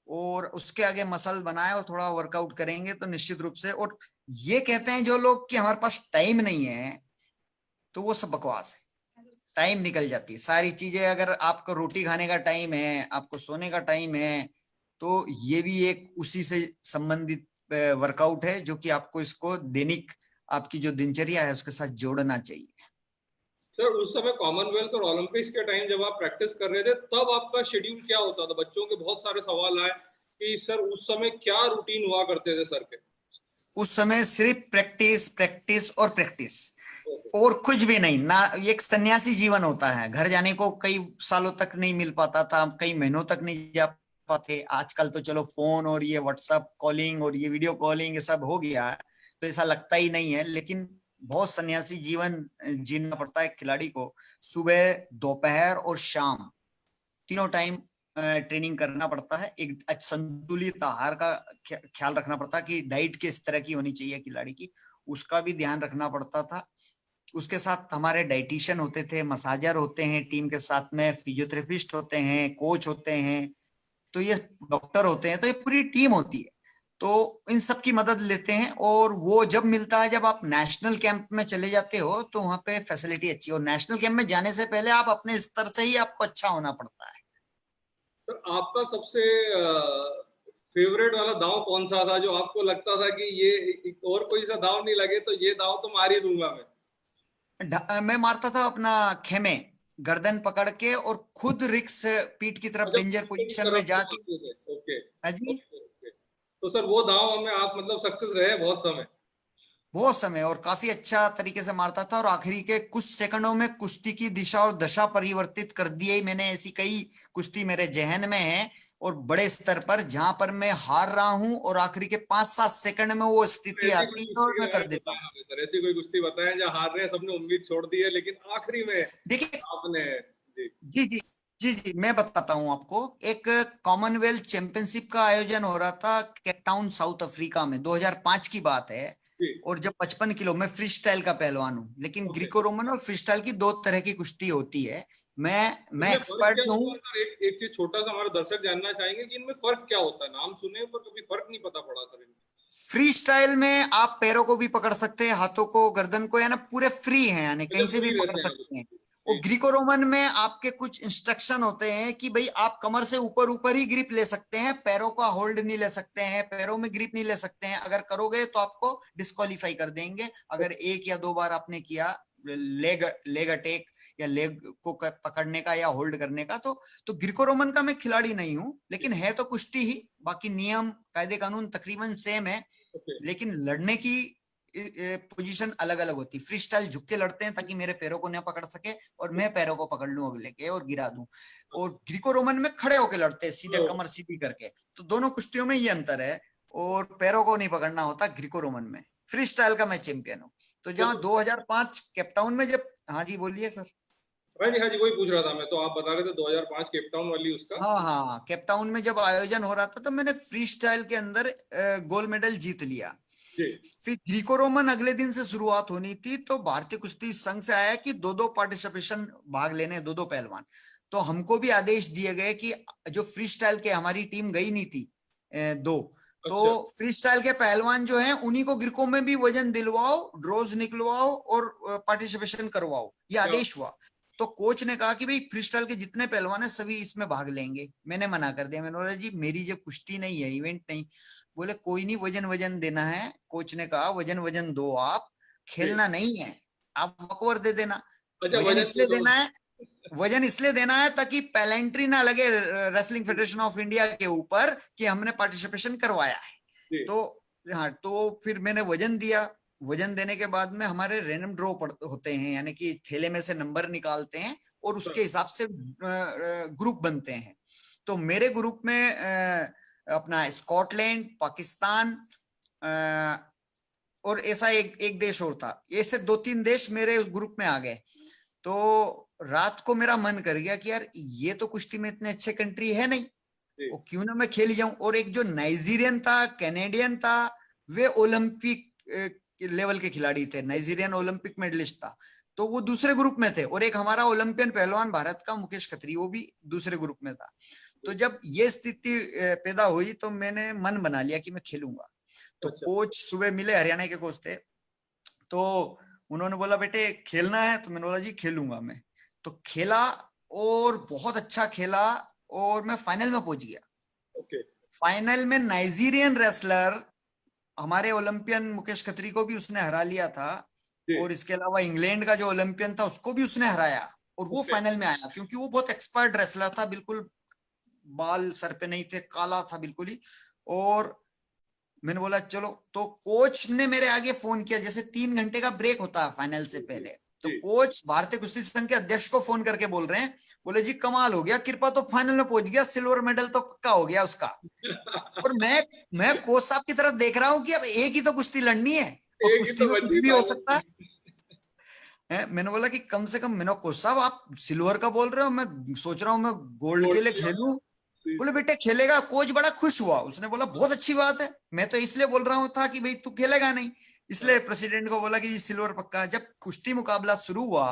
और उसके आगे मसल बनाए और थोड़ा वर्कआउट करेंगे तो निश्चित रूप से। और ये कहते हैं जो लोग कि हमारे पास टाइम नहीं है, तो वो सब बकवास है। टाइम निकल जाती है सारी चीजें। अगर आपको रोटी खाने का टाइम है, आपको सोने का टाइम है, तो ये भी एक उसी से संबंधित वर्कआउट है जो कि आपको इसको दैनिक आपकी जो दिनचर्या है उसके साथ जोड़ना चाहिए। सर उस समय कॉमनवेल्थ और ओलंपिक्स के टाइम जब आप प्रैक्टिस कर रहे थे तब आपका शेड्यूल क्या होता था? बच्चों के बहुत सारे सवाल आए कि सर उस समय क्या रूटीन हुआ करते थे सर के? उस समय सिर्फ प्रैक्टिस, प्रैक्टिस और प्रैक्टिस, और कुछ भी नहीं ना। एक सन्यासी जीवन होता है, घर जाने को कई सालों तक नहीं मिल पाता था, कई महीनों तक नहीं जा पाते। आजकल तो चलो फोन और ये व्हाट्सएप कॉलिंग और ये वीडियो कॉलिंग ये सब हो गया है, तो ऐसा लगता ही नहीं है। लेकिन बहुत सन्यासी जीवन जीना पड़ता है खिलाड़ी को। सुबह, दोपहर और शाम तीनों टाइम ट्रेनिंग करना पड़ता है। एक संतुलित आहार का ख्याल रखना पड़ता है कि डाइट किस तरह की होनी चाहिए खिलाड़ी की, उसका भी ध्यान रखना पड़ता था। उसके साथ हमारे डाइटिशियन होते थे, मसाजर होते हैं टीम के साथ में, फिजियोथेरेपिस्ट होते हैं, कोच होते हैं, तो ये डॉक्टर होते हैं, तो ये पूरी टीम होती है। तो इन सब की मदद लेते हैं। और वो जब मिलता है, जब आप नेशनल कैंप में चले जाते हो तो वहां पे फैसिलिटी अच्छी हो। नेशनल कैंप में जाने से पहले आप अपने स्तर से ही आपको अच्छा होना पड़ता है। सर आपका सबसे फेवरेट वाला दांव कौन सा था जो आपको लगता था कि ये और कोई सा दांव नहीं लगे तो ये दांव तो मार ही दूंगा मैं मारता था अपना खेमे, गर्दन पकड़ के और खुद रिक्स पीठ की तरफ डेंजर पोजीशन में जाके। ओके हाँ जी, ओके। तो सर वो दांव में आप मतलब सक्सेस रहे बहुत समय? बहुत समय और काफी अच्छा तरीके से मारता था, और आखिरी के कुछ सेकंडों में कुश्ती की दिशा और दशा परिवर्तित कर दी है। मैंने ऐसी कई कुश्ती मेरे जहन में है, और बड़े स्तर पर जहां पर मैं हार रहा हूं और आखिरी के 5-7 सेकंड में वो स्थिति ऐसी कोई आती है और कुश्ती के मैं बारे कर में देता हूँ। बताएं हमें सर, ऐसी कोई कुश्ती बताएं जहाँ हार रहे हैं, सबने उम्मीद छोड़ दी है लेकिन आखिरी में देखिए, आपने। जी जी जी जी जी, मैं बताता हूँ आपको। एक कॉमनवेल्थ चैंपियनशिप का आयोजन हो रहा था केपटाउन, साउथ अफ्रीका में, 2005 की बात है। जी। और जब 55 किलो, मैं फ्री स्टाइल का पहलवान हूँ, लेकिन ओके। ग्रीको रोमन और फ्री स्टाइल की 2 तरह की कुश्ती होती है। मैं इनमें फर्क क्या एक्सपर्ट हूँ। होता है सर? एक चीज छोटा सा हमारे दर्शक जानना चाहेंगे कि इनमें फर्क क्या होता है। नाम सुने पर कभी फर्क नहीं पता पड़ा सर इनमें। फ्री स्टाइल में आप पैरों को भी पकड़ सकते हैं, हाथों को, गर्दन को, यानी पूरे फ्री हैं, यानी अच्छा कहीं से भी फ्री पकड़ रहते हैं सकते हैं। आप? और ग्रीको रोमन में आपके कुछ इंस्ट्रक्शन होते हैं कि भाई आप कमर से ऊपर ऊपर ही ग्रिप ले सकते हैं, पैरों का होल्ड नहीं ले सकते हैं, पैरों में ग्रिप नहीं ले सकते हैं। अगर करोगे तो आपको डिस्क्वालीफाई कर देंगे। अगर 1 या 2 बार आपने किया लेग अटैक या लेग को पकड़ने का या होल्ड करने का, तो ग्रीको रोमन का मैं खिलाड़ी नहीं हूं, लेकिन है तो कुश्ती ही। बाकी नियम कायदे कानून तकरीबन सेम है, लेकिन लड़ने की पोजीशन अलग अलग होती। फ्री स्टाइल झुक के लड़ते हैं ताकि मेरे पैरों को ना पकड़ सके और मैं पैरों को पकड़ लूं अगले के और गिरा दूं। और ग्रीको रोमन में खड़े होके लड़ते हैं, सीधे कमर सीधी करके। तो दोनों कुश्तियों में ये अंतर है, और पैरों को नहीं पकड़ना होता ग्रीको रोमन में। फ्री स्टाइल का मैं चैंपियन हूँ। तो जहाँ 2005 केपटाउन में जब, हाँ जी बोलिए सर। हाँ जी वही पूछ रहा था मैं। तो आप बता रहे थे 2005 केपटाउन वाली उसका। हाँ, केपटाउन में जब आयोजन हो रहा था तो मैंने फ्री स्टाइल के अंदर गोल्ड मेडल जीत लिया। फिर ग्रीको रोमन अगले दिन से शुरुआत होनी थी, तो भारतीय कुश्ती संघ से आया कि 2-2 पार्टिसिपेशन भाग लेने, 2-2 पहलवान। तो हमको भी आदेश दिए गए कि जो फ्री स्टाइल के, हमारी टीम गई नहीं थी 2, तो फ्री स्टाइल के पहलवान जो हैं उन्हीं को ग्रीको में भी वजन दिलवाओ, ड्रॉज निकलवाओ और पार्टिसिपेशन करवाओ, ये आदेश हुआ। तो कोच ने कहा कि भाई फ्री स्टाइल के जितने पहलवान हैं सभी इसमें भाग लेंगे। मैंने मना कर दिया। मैंने बोला जी मेरी जो कुश्ती नहीं है, इवेंट नहीं। बोले कोई नहीं, वजन देना है। कोच ने कहा वजन दो, आप खेलना नहीं है, आप वॉकओवर दे देना। वजन इसलिए देना है ताकि पेलेंट्री ना लगे रेसलिंग फेडरेशन ऑफ इंडिया के ऊपर कि हमने पार्टिसिपेशन करवाया है। तो हाँ, तो फिर मैंने वजन दिया। वजन देने के बाद में हमारे रैंडम ड्रॉ होते हैं, यानी कि थैले में से नंबर निकालते हैं और उसके हिसाब से ग्रुप बनते हैं। तो मेरे ग्रुप में अपना स्कॉटलैंड, पाकिस्तान और ऐसा एक देश और था। ऐसे 2-3 देश मेरे उस ग्रुप में आ गए। तो रात को मेरा मन कर गया कि यार ये तो कुश्ती में इतने अच्छे कंट्री है नहीं, वो क्यों ना मैं खेल जाऊं। और एक जो नाइजीरियन था, कैनेडियन था, वे ओलंपिक लेवल के खिलाड़ी थे, नाइजीरियन ओलंपिक मेडलिस्ट था, तो वो दूसरे ग्रुप में थे। और एक हमारा ओलंपियन पहलवान भारत का मुकेश खत्री, वो भी दूसरे ग्रुप में था। तो जब ये स्थिति पैदा हुई तो मैंने मन बना लिया कि मैं खेलूंगा। तो कोच सुबह मिले, हरियाणा के कोच थे, तो उन्होंने बोला बेटे खेलना है? तो मैंने बोला जी खेलूंगा मैं। तो खेला और बहुत अच्छा खेला और मैं फाइनल में पहुंच गया। फाइनल में नाइजीरियन रेसलर, हमारे ओलंपियन मुकेश खत्री को भी उसने हरा लिया था, और इसके अलावा इंग्लैंड का जो ओलंपियन था उसको भी उसने हराया, और वो फाइनल में आया। क्योंकि वो बहुत एक्सपर्ट रेसलर था, बिल्कुल बाल सर पे नहीं थे, काला था बिल्कुल ही। और मैंने बोला चलो। तो कोच ने मेरे आगे फोन किया, जैसे 3 घंटे का ब्रेक होता है फाइनल से पहले, तो कोच भारतीय कुश्ती संघ के अध्यक्ष को फोन करके बोल रहे हैं, बोले जी कमाल हो गया, कृपा तो फाइनल में पहुंच गया, सिल्वर मेडल तो पक्का हो गया उसका। और मैं कोच साहब की तरफ देख रहा हूँ कि अब एक ही तो कुश्ती लड़नी है, और कुश्ती में कुछ भी हो सकता है। मैंने बोला कि कम से कम, मैंने कोच साहब आप सिल्वर का बोल रहे हो, मैं सोच रहा हूँ मैं गोल्ड के लिए खेलूं। बोले बेटे खेलेगा। कोच बड़ा खुश हुआ, उसने बोला बहुत अच्छी बात है, मैं तो इसलिए बोल रहा हूँ था कि भाई तू खेलेगा नहीं, इसलिए प्रेसिडेंट को बोला कि जी सिल्वर पक्का। जब कुश्ती मुकाबला शुरू हुआ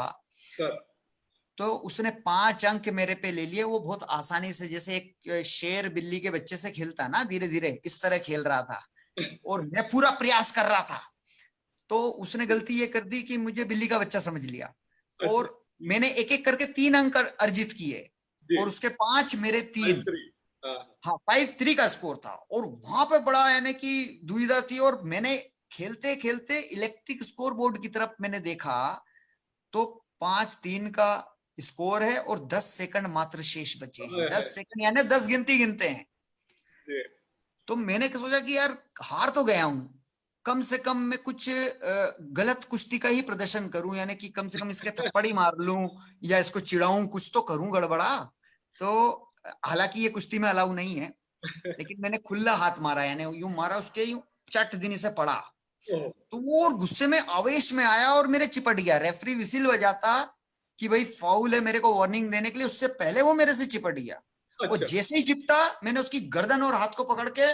तो उसने 5 अंक मेरे पे ले लिए। वो बहुत आसानी से, जैसे एक शेर बिल्ली के बच्चे से खेलता ना धीरे धीरे, इस तरह खेल रहा था, और मैं पूरा प्रयास कर रहा था। तो उसने गलती ये कर दी कि मुझे बिल्ली का बच्चा समझ लिया, और मैंने एक एक करके 3 अंक अर्जित किए, और उसके 5 मेरे 3। हाँ 5-3 का स्कोर था। और वहां पे बड़ा यानी कि दुविधा थी, और मैंने खेलते खेलते इलेक्ट्रिक स्कोर बोर्ड की तरफ मैंने देखा तो 5-3 का स्कोर है, और 10 सेकंड मात्र शेष बचे हैं। 10 सेकंड यानी 10 गिनती गिनते हैं। तो मैंने सोचा कि यार हार तो गया हूं, कम से कम मैं कुछ गलत कुश्ती का ही प्रदर्शन करूं, यानी कि कम से कम इसके थप्पड़ ही मार लूं या इसको चिढ़ाऊं, कुछ तो करूं गड़बड़ा। तो हालांकि ये कुश्ती में अलाउ नहीं है, लेकिन मैंने खुला हाथ मारा, यानी यूं मारा, उसके यूं चट दिन से पड़ा। तो वो और गुस्से में आवेश में आया और मेरे चिपट गया। रेफरी विसिल बजाता कि भाई फाउल है मेरे को वार्निंग देने के लिए, उससे पहले वो मेरे से चिपट गया। और जैसे ही चिपटा मैंने उसकी गर्दन और हाथ को पकड़ के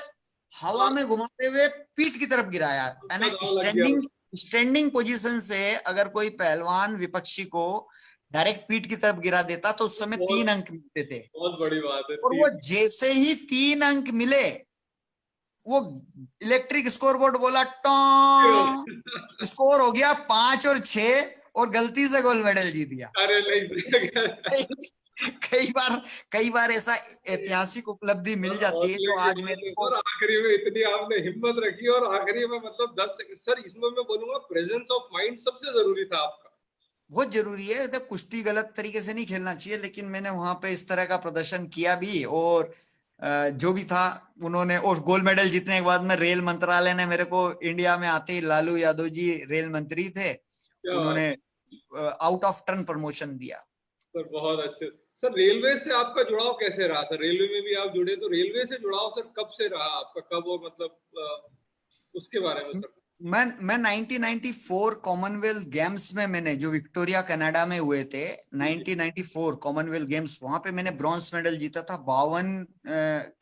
हवा में घुमाते हुए पीठ की तरफ गिराया। यानी स्टैंडिंग पोजीशन से अगर कोई पहलवान विपक्षी को डायरेक्ट पीठ की तरफ गिरा देता तो उस समय 3 अंक मिलते थे। बहुत बड़ी बात है। और वो जैसे ही 3 अंक मिले, वो इलेक्ट्रिक स्कोर बोर्ड बोला टॉ, स्कोर हो गया 5 और 6, और गलती से गोल्ड मेडल जीत गया। अरे नहीं कई बार ऐसा ऐतिहासिक उपलब्धि मिल जाती है जो आज मेरे को। सर आखिरी में इतनी आपने हिम्मत रखी और आखिरी में मतलब 10 सेकंड सर, इसमें मैं बोलूंगा प्रेजेंस ऑफ माइंड सबसे जरूरी था आपका। बहुत जरूरी है। तो कुश्ती गलत तरीके से नहीं खेलना चाहिए, लेकिन मैंने वहां पे इस तरह का प्रदर्शन किया भी, और जो भी था उन्होंने। और गोल्ड मेडल जीतने के बाद में रेल मंत्रालय ने मेरे को, इंडिया में आते ही लालू यादव जी रेल मंत्री थे, उन्होंने आउट ऑफ टर्न प्रमोशन दिया। सर बहुत अच्छे। सर रेलवे से आपका जुड़ाव कैसे रहा? सर रेलवे में भी आप जुड़े, तो रेलवे से जुड़ाव सर कब से रहा आपका, कब, और मतलब उसके बारे में सर। मैं 1994 कॉमनवेल्थ गेम्स में, मैंने जो विक्टोरिया कनाडा में हुए थे 1994 कॉमनवेल्थ गेम्स, वहां पे मैंने ब्रॉन्ज मेडल जीता था 52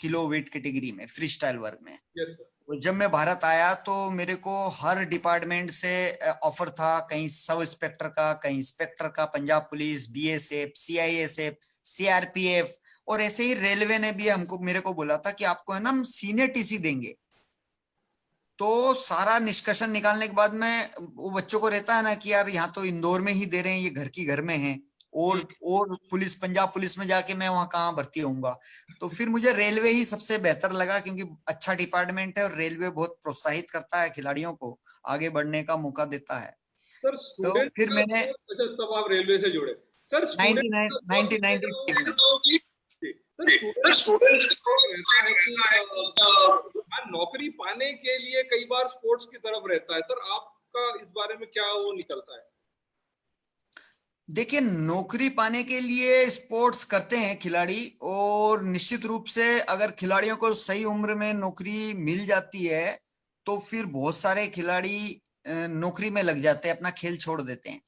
किलो वेट कैटेगरी में, फ्री स्टाइल वर्ग में। Yes sir. तो जब मैं भारत आया तो मेरे को हर डिपार्टमेंट से ऑफर था, कहीं सब इंस्पेक्टर का, कहीं इंस्पेक्टर का, Punjab police, BSF, CISF, CRPF, और ऐसे ही रेलवे ने भी हमको, मेरे को बोला था कि आपको है ना हम सीनियर टीसी देंगे। तो सारा निष्कर्षण निकालने के बाद में वो बच्चों को रहता है ना कि यार यहाँ तो इंदौर में ही दे रहे हैं, ये घर की घर में है, और पुलिस, पंजाब पुलिस में जाके मैं वहां कहाँ भर्ती होऊंगा। तो फिर मुझे रेलवे ही सबसे बेहतर लगा, क्योंकि अच्छा डिपार्टमेंट है और रेलवे बहुत प्रोत्साहित करता है, खिलाड़ियों को आगे बढ़ने का मौका देता है। सर तो स्टूडेंट फिर मैंने अच्छा, तब आप रेलवे से जुड़े। सर स्टूडेंट 1993 में नौकरी पाने के लिए कई बार स्पोर्ट्स की तरफ रहता है सर, आपका इस बारे में क्या वो निकलता है? देखिए, नौकरी पाने के लिए स्पोर्ट्स करते हैं खिलाड़ी, और निश्चित रूप से अगर खिलाड़ियों को सही उम्र में नौकरी मिल जाती है तो फिर बहुत सारे खिलाड़ी नौकरी में लग जाते हैं, अपना खेल छोड़ देते हैं।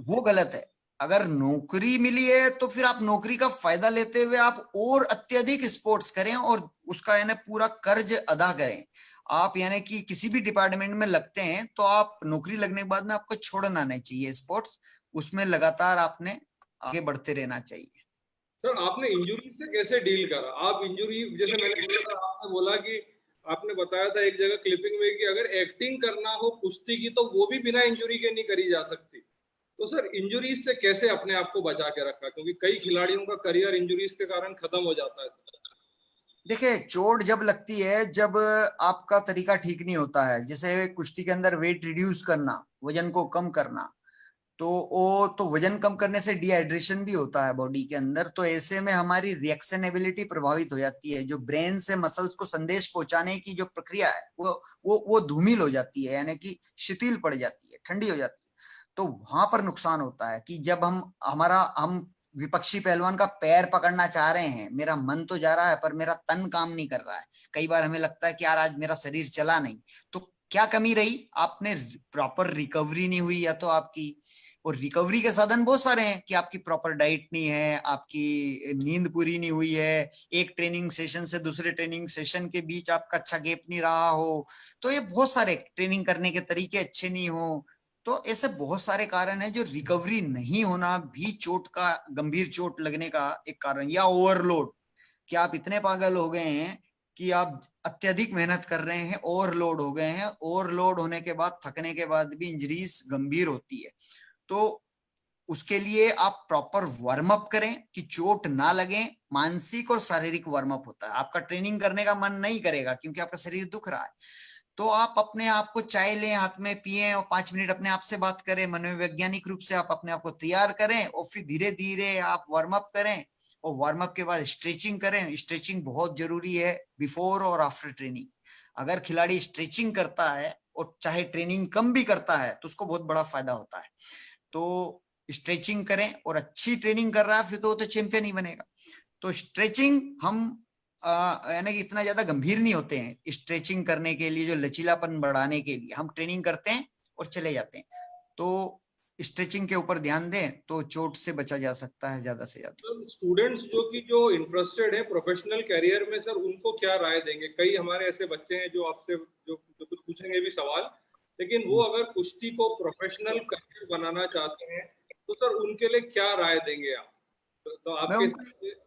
वो गलत है। अगर नौकरी मिली है तो फिर आप नौकरी का फायदा लेते हुए आप और अत्यधिक स्पोर्ट्स करें, और उसका यानी पूरा कर्ज अदा करें। आप यानी कि किसी भी डिपार्टमेंट में लगते हैं तो आप नौकरी लगने के बाद में आपको छोड़ना नहीं चाहिए स्पोर्ट्स, उसमें लगातार आपने आगे बढ़ते रहना चाहिए। सर आपने इंजरी से कैसे डील करा? आप इंजरी, जैसे मैंने बोला था, आपने बोला कि आपने बताया था एक जगह क्लिपिंग में कि अगर एक्टिंग करना हो कुश्ती की तो वो भी बिना इंजरी के नहीं करी जा सकती। तो सर इंजरीज से कैसे अपने आप को बचा के रखा, क्योंकि कई खिलाड़ियों का करियर इंजरीज के कारण खत्म हो जाता है। देखिए, चोट जब लगती है, जब आपका तरीका ठीक नहीं होता है, जैसे कुश्ती के अंदर वेट रिड्यूस करना, वजन को कम करना, तो वजन कम करने से डिहाइड्रेशन भी होता है बॉडी के अंदर। तो ऐसे में हमारी रिएक्शन एबिलिटी प्रभावित हो जाती है, जो ब्रेन से मसल्स को संदेश पहुंचाने की जो प्रक्रिया है वो धूमिल हो जाती है, यानी कि शिथिल पड़ जाती है, ठंडी हो जाती है। तो वहां पर नुकसान होता है कि जब हम विपक्षी पहलवान का पैर पकड़ना चाह रहे हैं, मेरा मन तो जा रहा है पर मेरा तन काम नहीं कर रहा है। कई बार हमें लगता है कि यार आज मेरा शरीर चला नहीं, तो क्या कमी रही? आपने प्रॉपर रिकवरी नहीं हुई, या तो आपकी, और रिकवरी के साधन बहुत सारे हैं कि आपकी प्रॉपर डाइट नहीं है, आपकी नींद पूरी नहीं हुई है, एक ट्रेनिंग सेशन से दूसरे ट्रेनिंग सेशन के बीच आपका अच्छा गैप नहीं रहा हो, तो ये बहुत सारे ट्रेनिंग करने के तरीके अच्छे नहीं हो, तो ऐसे बहुत सारे कारण है जो रिकवरी नहीं होना भी चोट का, गंभीर चोट लगने का एक कारण। या ओवरलोड, कि आप इतने पागल हो गए हैं कि आप अत्यधिक मेहनत कर रहे हैं, ओवरलोड हो गए हैं, ओवरलोड होने के बाद, थकने के बाद भी इंजरीज गंभीर होती है। तो उसके लिए आप प्रॉपर वार्म अप करें कि चोट ना लगे। मानसिक और शारीरिक वार्म अप होता है। आपका ट्रेनिंग करने का मन नहीं करेगा क्योंकि आपका शरीर दुख रहा है, तो आप अपने आप को चाय लें, हाथ में पिए और 5 मिनट अपने आप से बात करें, मनोवैज्ञानिक रूप से आप अपने आप को तैयार करें, और फिर धीरे धीरे आप वार्म अप करें, और वार्म अप के बाद स्ट्रेचिंग करें। स्ट्रेचिंग बहुत जरूरी है बिफोर और आफ्टर ट्रेनिंग। अगर खिलाड़ी स्ट्रेचिंग करता है और चाहे ट्रेनिंग कम भी करता है तो उसको बहुत बड़ा फायदा होता है। तो स्ट्रेचिंग करें, और अच्छी ट्रेनिंग कर रहा है फिर तो वो तो चैंपियन ही बनेगा। तो स्ट्रेचिंग हम यानी कि इतना ज्यादा गंभीर नहीं होते हैं स्ट्रेचिंग करने के लिए, जो लचीलापन बढ़ाने के लिए हम ट्रेनिंग करते हैं और चले जाते हैं। तो स्ट्रेचिंग के ऊपर ध्यान दें तो चोट से बचा जा सकता है ज्यादा से ज्यादा। स्टूडेंट्स जो इंटरेस्टेड है प्रोफेशनल कैरियर में, सर उनको क्या राय देंगे? कई हमारे ऐसे बच्चे हैं जो आपसे जो कुछ पूछेंगे भी सवाल, लेकिन वो अगर कुश्ती को प्रोफेशनल करियर बनाना चाहते हैं तो सर उनके लिए क्या राय देंगे आप? तो आपके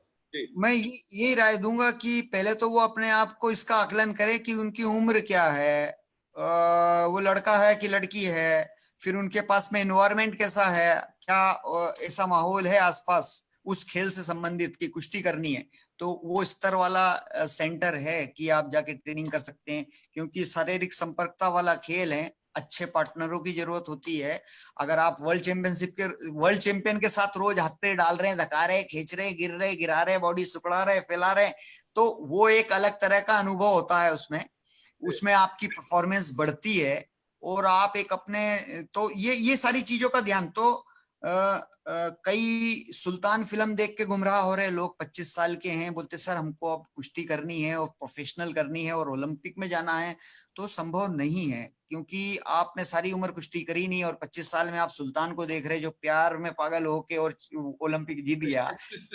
मैं यही राय दूंगा कि पहले तो वो अपने आप को इसका आकलन करे कि उनकी उम्र क्या है, वो लड़का है कि लड़की है, फिर उनके पास में एनवायरनमेंट कैसा है, क्या ऐसा माहौल है आसपास उस खेल से संबंधित की कुश्ती करनी है, तो वो स्तर वाला सेंटर है कि आप जाके ट्रेनिंग कर सकते हैं, क्योंकि शारीरिक संपर्कता वाला खेल है, अच्छे पार्टनरों की जरूरत होती है। अगर आप वर्ल्ड चैंपियन के साथ रोज हाथ पे डाल रहे हैं, धका रहे, खींच रहे, गिर रहे, गिरा रहे, बॉडी सुकड़ा रहे, फैला रहे, तो वो एक अलग तरह का अनुभव होता है। उसमें आपकी परफॉर्मेंस बढ़ती है और आप एक अपने, तो ये सारी चीजों का ध्यान, तो कई सुल्तान फिल्म देख के गुमराह हो रहे लोग 25 साल के हैं, बोलते सर हमको अब कुश्ती करनी है और प्रोफेशनल करनी है और ओलंपिक में जाना है, तो संभव नहीं है, क्योंकि आपने सारी उम्र कुश्ती करी नहीं और 25 साल में आप सुल्तान को देख रहे जो प्यार में पागल होके और ओलंपिक जीत गया।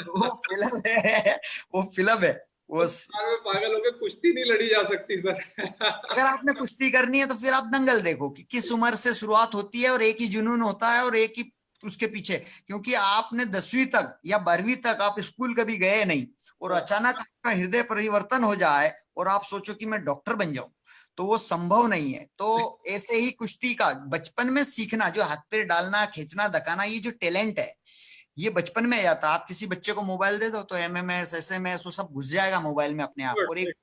वो फिल्म है, वो फिल्म है, वो में पागल होकर कुश्ती नहीं लड़ी जा सकती सर। अगर आपने कुश्ती करनी है तो फिर आप दंगल देखो कि किस उम्र से शुरुआत होती है और एक ही जुनून होता है और एक ही उसके पीछे, क्योंकि आपने 10वीं तक या 12वीं तक आप स्कूल कभी गए नहीं और अचानक आपका हृदय परिवर्तन हो जाए और आप सोचो कि मैं डॉक्टर बन जाऊं, तो वो संभव नहीं है। तो ऐसे ही कुश्ती का बचपन में सीखना, जो हाथ पैर डालना, खींचना, धकाना, ये जो टैलेंट है ये बचपन में जाता है। आप किसी बच्चे को मोबाइल दे दो तो एमएमएस, एसएमएस वो सब घुस जाएगा मोबाइल में अपने आप। और एक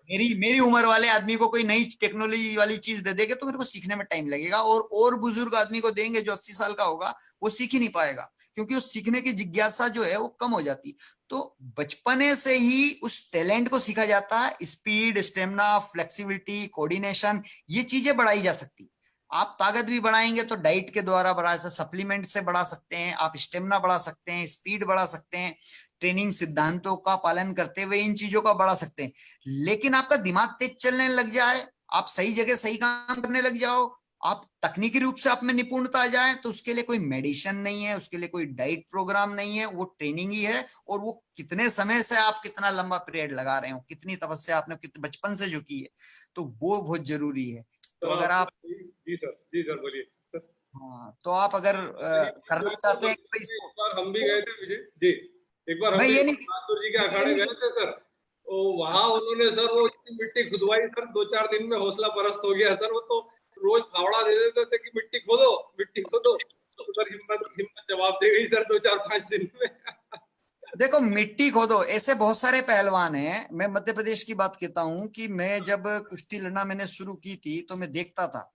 मेरी उम्र वाले आदमी को कोई नई टेक्नोलॉजी वाली चीज दे देंगे तो मेरे को सीखने में टाइम लगेगा, और बुजुर्ग आदमी को देंगे जो 80 साल का होगा वो सीख ही नहीं पाएगा, क्योंकि उस सीखने की जिज्ञासा जो है वो कम हो जाती। तो बचपने से ही उस टैलेंट को सीखा जाता है। स्पीड, स्टेमिना, फ्लेक्सिबिलिटी, कोऑर्डिनेशन, ये चीजें बढ़ाई जा सकती। आप ताकत भी बढ़ाएंगे तो डाइट के द्वारा बढ़ा सकते, सप्लीमेंट से बढ़ा सकते हैं, आप स्टेमिना बढ़ा सकते हैं, स्पीड बढ़ा सकते हैं, ट्रेनिंग सिद्धांतों का पालन करते हुए इन चीजों का बढ़ा सकते हैं। लेकिन आपका दिमाग तेज चलने लग जाए, आप सही जगह सही काम करने लग जाओ, आप तकनीकी रूप से आप में निपुणता आ जाए, तो उसके लिए कोई मेडिसिन नहीं है, उसके लिए कोई डाइट प्रोग्राम नहीं है, वो ट्रेनिंग ही है। और वो कितने समय से आप कितना लंबा पीरियड लगा रहे हो, कितनी तपस्या आपने बचपन से जो की है, तो वो बहुत जरूरी है। तो अगर आप, जी सर बोलिए सर। हाँ, तो आप अगर करना चाहते हैं एक बार हम भी गए थे विजय जी, एक बार हम भाई भी ये नहीं, बहादुर जी के अखाड़े गए थे सर, तो वहां उन्होंने सर वो इतनी मिट्टी खुदवाई सर, 2-4 दिन में हौसला परस्त हो गया सर। वो तो रोज फावड़ा दे देते थे कि मिट्टी खोदो मिट्टी खोदो, तो सर हिम्मत जवाब दे गई सर 2-4-5 दिन में। देखो मिट्टी खोदो, ऐसे बहुत सारे पहलवान हैं। मैं मध्य प्रदेश की बात कहता हूँ कि मैं जब कुश्ती लड़ना मैंने शुरू की थी तो मैं देखता था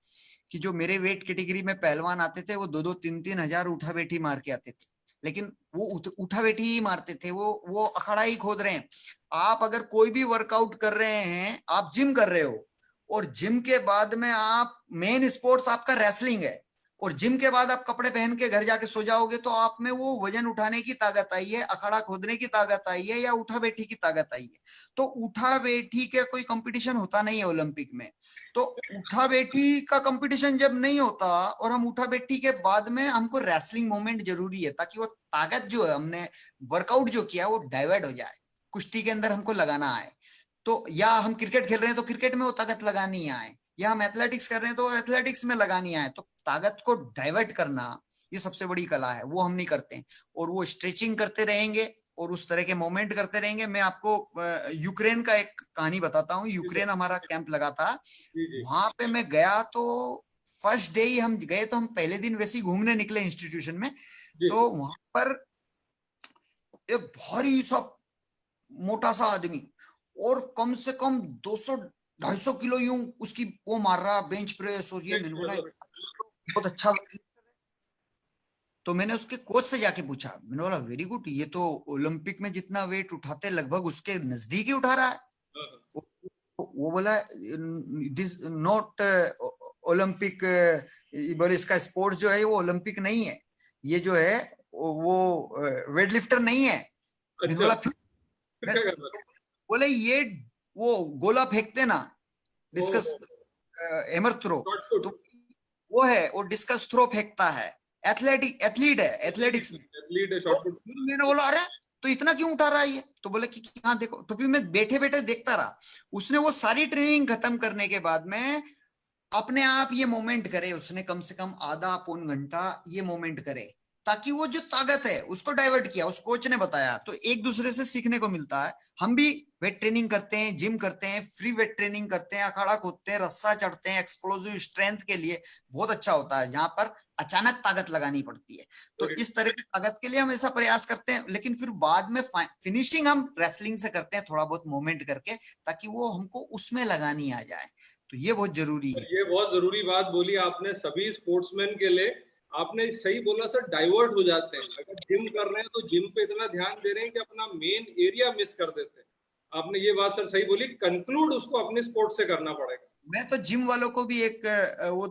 कि जो मेरे वेट कैटेगरी में पहलवान आते थे वो 2-2, 3-3 हजार उठा बैठी मार के आते थे, लेकिन वो उठा बैठी ही मारते थे, वो अखाड़ा ही खोद रहे हैं। आप अगर कोई भी वर्कआउट कर रहे हैं, आप जिम कर रहे हो और जिम के बाद में आप मेन स्पोर्ट्स आपका रेसलिंग है, और जिम के बाद आप कपड़े पहन के घर जाके सो जाओगे तो आप में वो वजन उठाने की ताकत आई है, अखाड़ा खोदने की ताकत आई है, या उठा बैठी की ताकत आई है। तो उठा बैठी का कोई कंपटीशन होता नहीं है ओलंपिक में। तो उठा बैठी का कंपटीशन जब नहीं होता और हम उठा बैठी के बाद में हमको रेसलिंग मोमेंट जरूरी है, ताकि वो ताकत जो है हमने वर्कआउट जो किया वो डाइवर्ट हो जाए, कुश्ती के अंदर हमको लगाना आए। तो या हम क्रिकेट खेल रहे हैं तो क्रिकेट में वो ताकत लगानी आए, या हम एथलेटिक्स कर रहे हैं तो एथलेटिक्स में लगानी आए। तो ताकत को डाइवर्ट करना ये सबसे बड़ी कला है, वो हम नहीं करते हैं। और वो स्ट्रेचिंग करते रहेंगे और उस तरह के मोमेंट करते रहेंगे। मैं आपको यूक्रेन का एक कहानी बताता हूँ। यूक्रेन हमारा कैंप लगा था, वहां पे मैं गया तो फर्स्ट डे ही हम गए, तो हम पहले दिन वैसे ही घूमने निकले इंस्टीट्यूशन में, तो वहां पर एक भारी सा मोटा सा आदमी और कम से कम 200-250 किलो यूं उसकी वो मार रहा बेंच प्रेस, और ये मैंने बोला बहुत अच्छा। तो मैंने उसके कोच से जाके पूछा, मैंने बोला वेरी गुड, ये तो ओलंपिक में जितना वेट उठाते लगभग उसके नजदीक ही उठा रहा है। वो बोला दिस नॉट ओलंपिक, बोले इसका स्पोर्ट जो है वो ओलंपिक नहीं है, ये जो है वो वेट लिफ्टर नहीं है। मैंने बोला फिर बोले ये वो गोला फेंकते ना, डिस्कस हैमर थ्रो, तो वो है, वो डिस्कस थ्रो फेंकता है, एथलीट है, एथलेटिक्स में। तो मैंने बोला अरे तो इतना क्यों उठा रहा है ये, तो बोले कि हाँ देखो। तो फिर मैं बैठे बैठे देखता रहा। उसने वो सारी ट्रेनिंग खत्म करने के बाद में अपने आप ये मोमेंट करे, उसने कम से कम आधा पौन घंटा ये मोमेंट करे, ताकि वो जो ताकत है उसको डाइवर्ट किया, उस कोच ने बताया, तो एक दूसरे से सीखने को मिलता है। हम भी वेट ट्रेनिंग करते हैं, जिम करते हैं, फ्री वेट ट्रेनिंग करते हैं, अखाड़ा कूदते हैं, रस्सा चढ़ते हैं, एक्सप्लोजिव स्ट्रेंथ के लिए बहुत अच्छा होता है, जहां पर अचानक ताकत लगानी पड़ती है। तो इस तरह की ताकत के लिए हम ऐसा प्रयास करते हैं, लेकिन फिर बाद में फिनिशिंग हम रेसलिंग से करते हैं, थोड़ा बहुत मूवमेंट करके, ताकि वो हमको उसमें लगानी आ जाए। तो ये बहुत जरूरी है। ये बहुत जरूरी बात बोली आपने सभी स्पोर्ट्समैन के लिए। आपने सही बोला सर, डाइवर्ट हो जाते हैं। अगर जिम कर रहे हैं तो जिम पे इतना ध्यान दे रहे हैं कि अपना मेन एरिया मिस कर देते हैं। आपने ये बात सर सही बोली, कंक्लूड उसको अपने स्पोर्ट से करना पड़ेगा। मैं तो जिम वालों को भी एक वो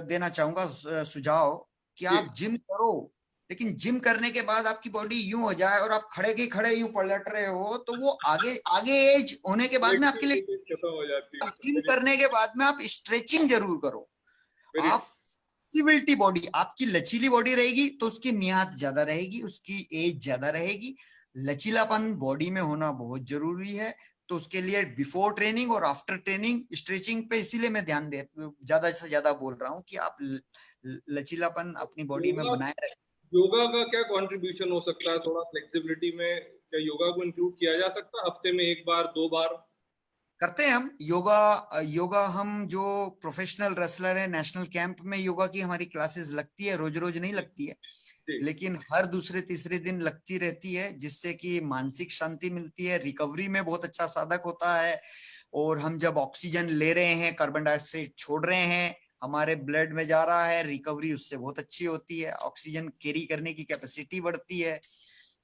देना चाहूंगा सुझाव कि आप जिम करो, लेकिन जिम करने के बाद आपकी बॉडी यूं हो जाए और आप खड़े के खड़े यूं पलट रहे हो, तो वो आगे आगे एज होने के बाद में आपके लिए खत्म हो जाती है। जिम करने के बाद में आप स्ट्रेचिंग जरूर करो। आप फ्लेक्सिबिलिटी बॉडी, आपकी लचीली बॉडी रहेगी तो उसकी मियाद ज्यादा रहेगी, उसकी एज ज्यादा रहेगी। लचीलापन बॉडी में होना बहुत जरूरी है। तो उसके लिए बिफोर ट्रेनिंग और आफ्टर ट्रेनिंग स्ट्रेचिंग पे इसीलिए मैं ध्यान दे ज्यादा से ज्यादा बोल रहा हूँ कि आप लचीलापन अपनी बॉडी में बनाए रखें। योगा का क्या कंट्रीब्यूशन हो सकता है थोड़ा फ्लेक्सिबिलिटी में? क्या योगा को इंक्लूड किया जा सकता है हफ्ते में 1 बार 2 बार? करते हैं हम योगा हम जो प्रोफेशनल रेसलर है, नेशनल कैंप में योगा की हमारी क्लासेस लगती है, रोज रोज नहीं लगती है, लेकिन हर दूसरे तीसरे दिन लगती रहती है, जिससे कि मानसिक शांति मिलती है, रिकवरी में बहुत अच्छा साधक होता है। और हम जब ऑक्सीजन ले रहे हैं, कार्बन डाइऑक्साइड छोड़ रहे हैं, हमारे ब्लड में जा रहा है, रिकवरी उससे बहुत अच्छी होती है, ऑक्सीजन कैरी करने की कैपेसिटी बढ़ती है।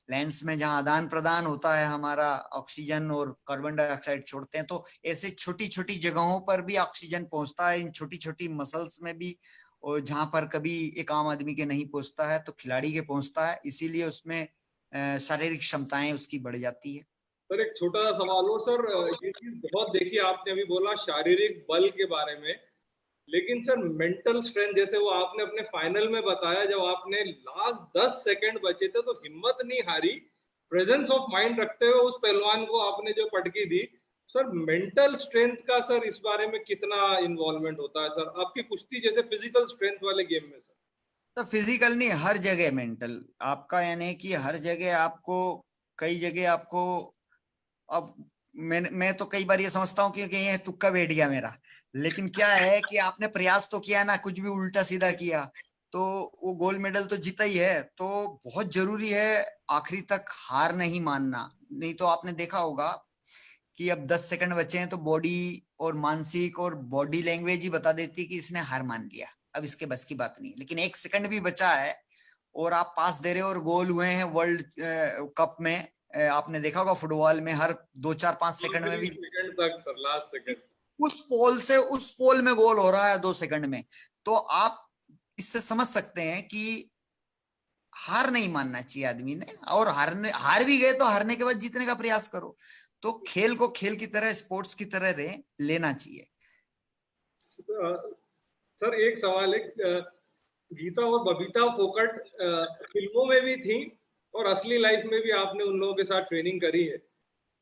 लेंस में जहां आदान प्रदान होता है हमारा, ऑक्सीजन और कार्बन डाइऑक्साइड छोड़ते हैं, तो ऐसे छोटी छोटी जगहों पर भी ऑक्सीजन पहुंचता है, इन छोटी छोटी मसल्स में भी, और जहां पर कभी एक आम आदमी के नहीं पहुंचता है तो खिलाड़ी के पहुंचता है, इसीलिए उसमें शारीरिक क्षमताएं उसकी बढ़ जाती है। सर एक छोटा सा सवाल हो सर, ये चीज बहुत देखी आपने, अभी बोला शारीरिक बल के बारे में, लेकिन सर मेंटल स्ट्रेंथ, जैसे वो आपने अपने फाइनल में बताया, जब आपने लास्ट 10 सेकंड बचे थे तो हिम्मत नहीं हारी, प्रेजेंस ऑफ माइंड रखते हुए उस पहलवान को आपने जो पटकी दी। सर मेंटल स्ट्रेंथ का सर इस बारे में कितना इन्वॉल्वमेंट होता है सर आपकी कुश्ती जैसे फिजिकल स्ट्रेंथ वाले गेम में? सर तो फिजिकल नहीं, हर जगह मेंटल आपका, यानी कि हर जगह आपको, कई जगह आपको, अब मैं तो कई बार ये समझता हूँ कि ये तुक्का बैठ गया मेरा, लेकिन क्या है कि आपने प्रयास तो किया ना, कुछ भी उल्टा सीधा किया तो वो गोल्ड मेडल तो जीता ही है। तो बहुत जरूरी है आखिरी तक हार नहीं मानना। नहीं तो आपने देखा होगा कि अब 10 सेकंड बचे हैं तो बॉडी और मानसिक और बॉडी लैंग्वेज ही बता देती है कि इसने हार मान लिया, अब इसके बस की बात नहीं। लेकिन 1 सेकंड भी बचा है और आप पास दे रहे हो और गोल हुए हैं वर्ल्ड कप में, आपने देखा होगा फुटबॉल में हर 2-4-5 सेकंड में भी सेकंड तक सर, लास्ट सेकंड उस पोल में गोल हो रहा है 2 सेकंड में। तो आप इससे समझ सकते हैं कि हार नहीं मानना चाहिए आदमी ने, और हार भी गए तो हारने के बाद जीतने का प्रयास करो। तो खेल को खेल की तरह, स्पोर्ट्स की तरह लेना चाहिए। सर एक सवाल है, गीता और बबीता फोकट फिल्मों में भी थी और असली लाइफ में भी आपने उन लोगों के साथ ट्रेनिंग करी है,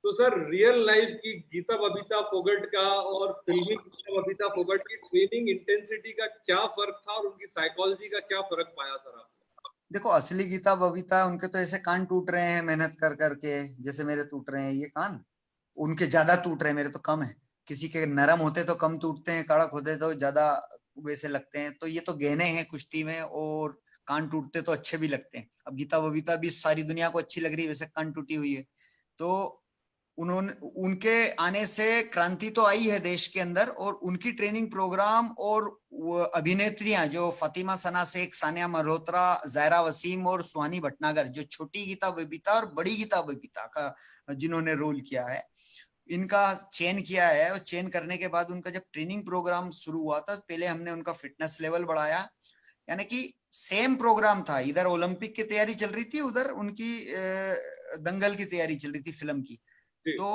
तो सर रियल लाइफ की गीता बबीता फोगट का और फिल्मी गीता बबीता फोगट की ट्रेनिंग इंटेंसिटी का क्या फर्क था और उनकी साइकोलॉजी का क्या फर्क पाया सर आपने? देखो, असली गीता बबीता, उनके तो ऐसे कान टूट रहे हैं मेहनत कर करके, जैसे मेरे टूट रहे हैं ये कान, उनके ज्यादा टूट रहे हैं, मेरे तो कम है। किसी के नरम होते तो कम टूटते हैं, कड़क होते तो ज्यादा वैसे लगते हैं। तो ये तो गहने हैं कुश्ती में, और कान टूटते तो अच्छे भी लगते हैं। अब गीता बबीता भी सारी दुनिया को अच्छी लग रही है, वैसे कान टूटी हुई है। तो उन्होंने, उनके आने से क्रांति तो आई है देश के अंदर, और उनकी ट्रेनिंग प्रोग्राम और अभिनेत्रियां जो फातिमा सना शेख, सानिया मल्होत्रा, जायरा वसीम और सुहानी भटनागर, जो छोटी गीता बबीता और बड़ी गीता बबीता का जिन्होंने रोल किया है, इनका चयन किया है। और चयन करने के बाद उनका जब ट्रेनिंग प्रोग्राम शुरू हुआ था, पहले हमने उनका फिटनेस लेवल बढ़ाया, यानी कि सेम प्रोग्राम था, इधर ओलंपिक की तैयारी चल रही थी, उधर उनकी दंगल की तैयारी चल रही थी फिल्म की। तो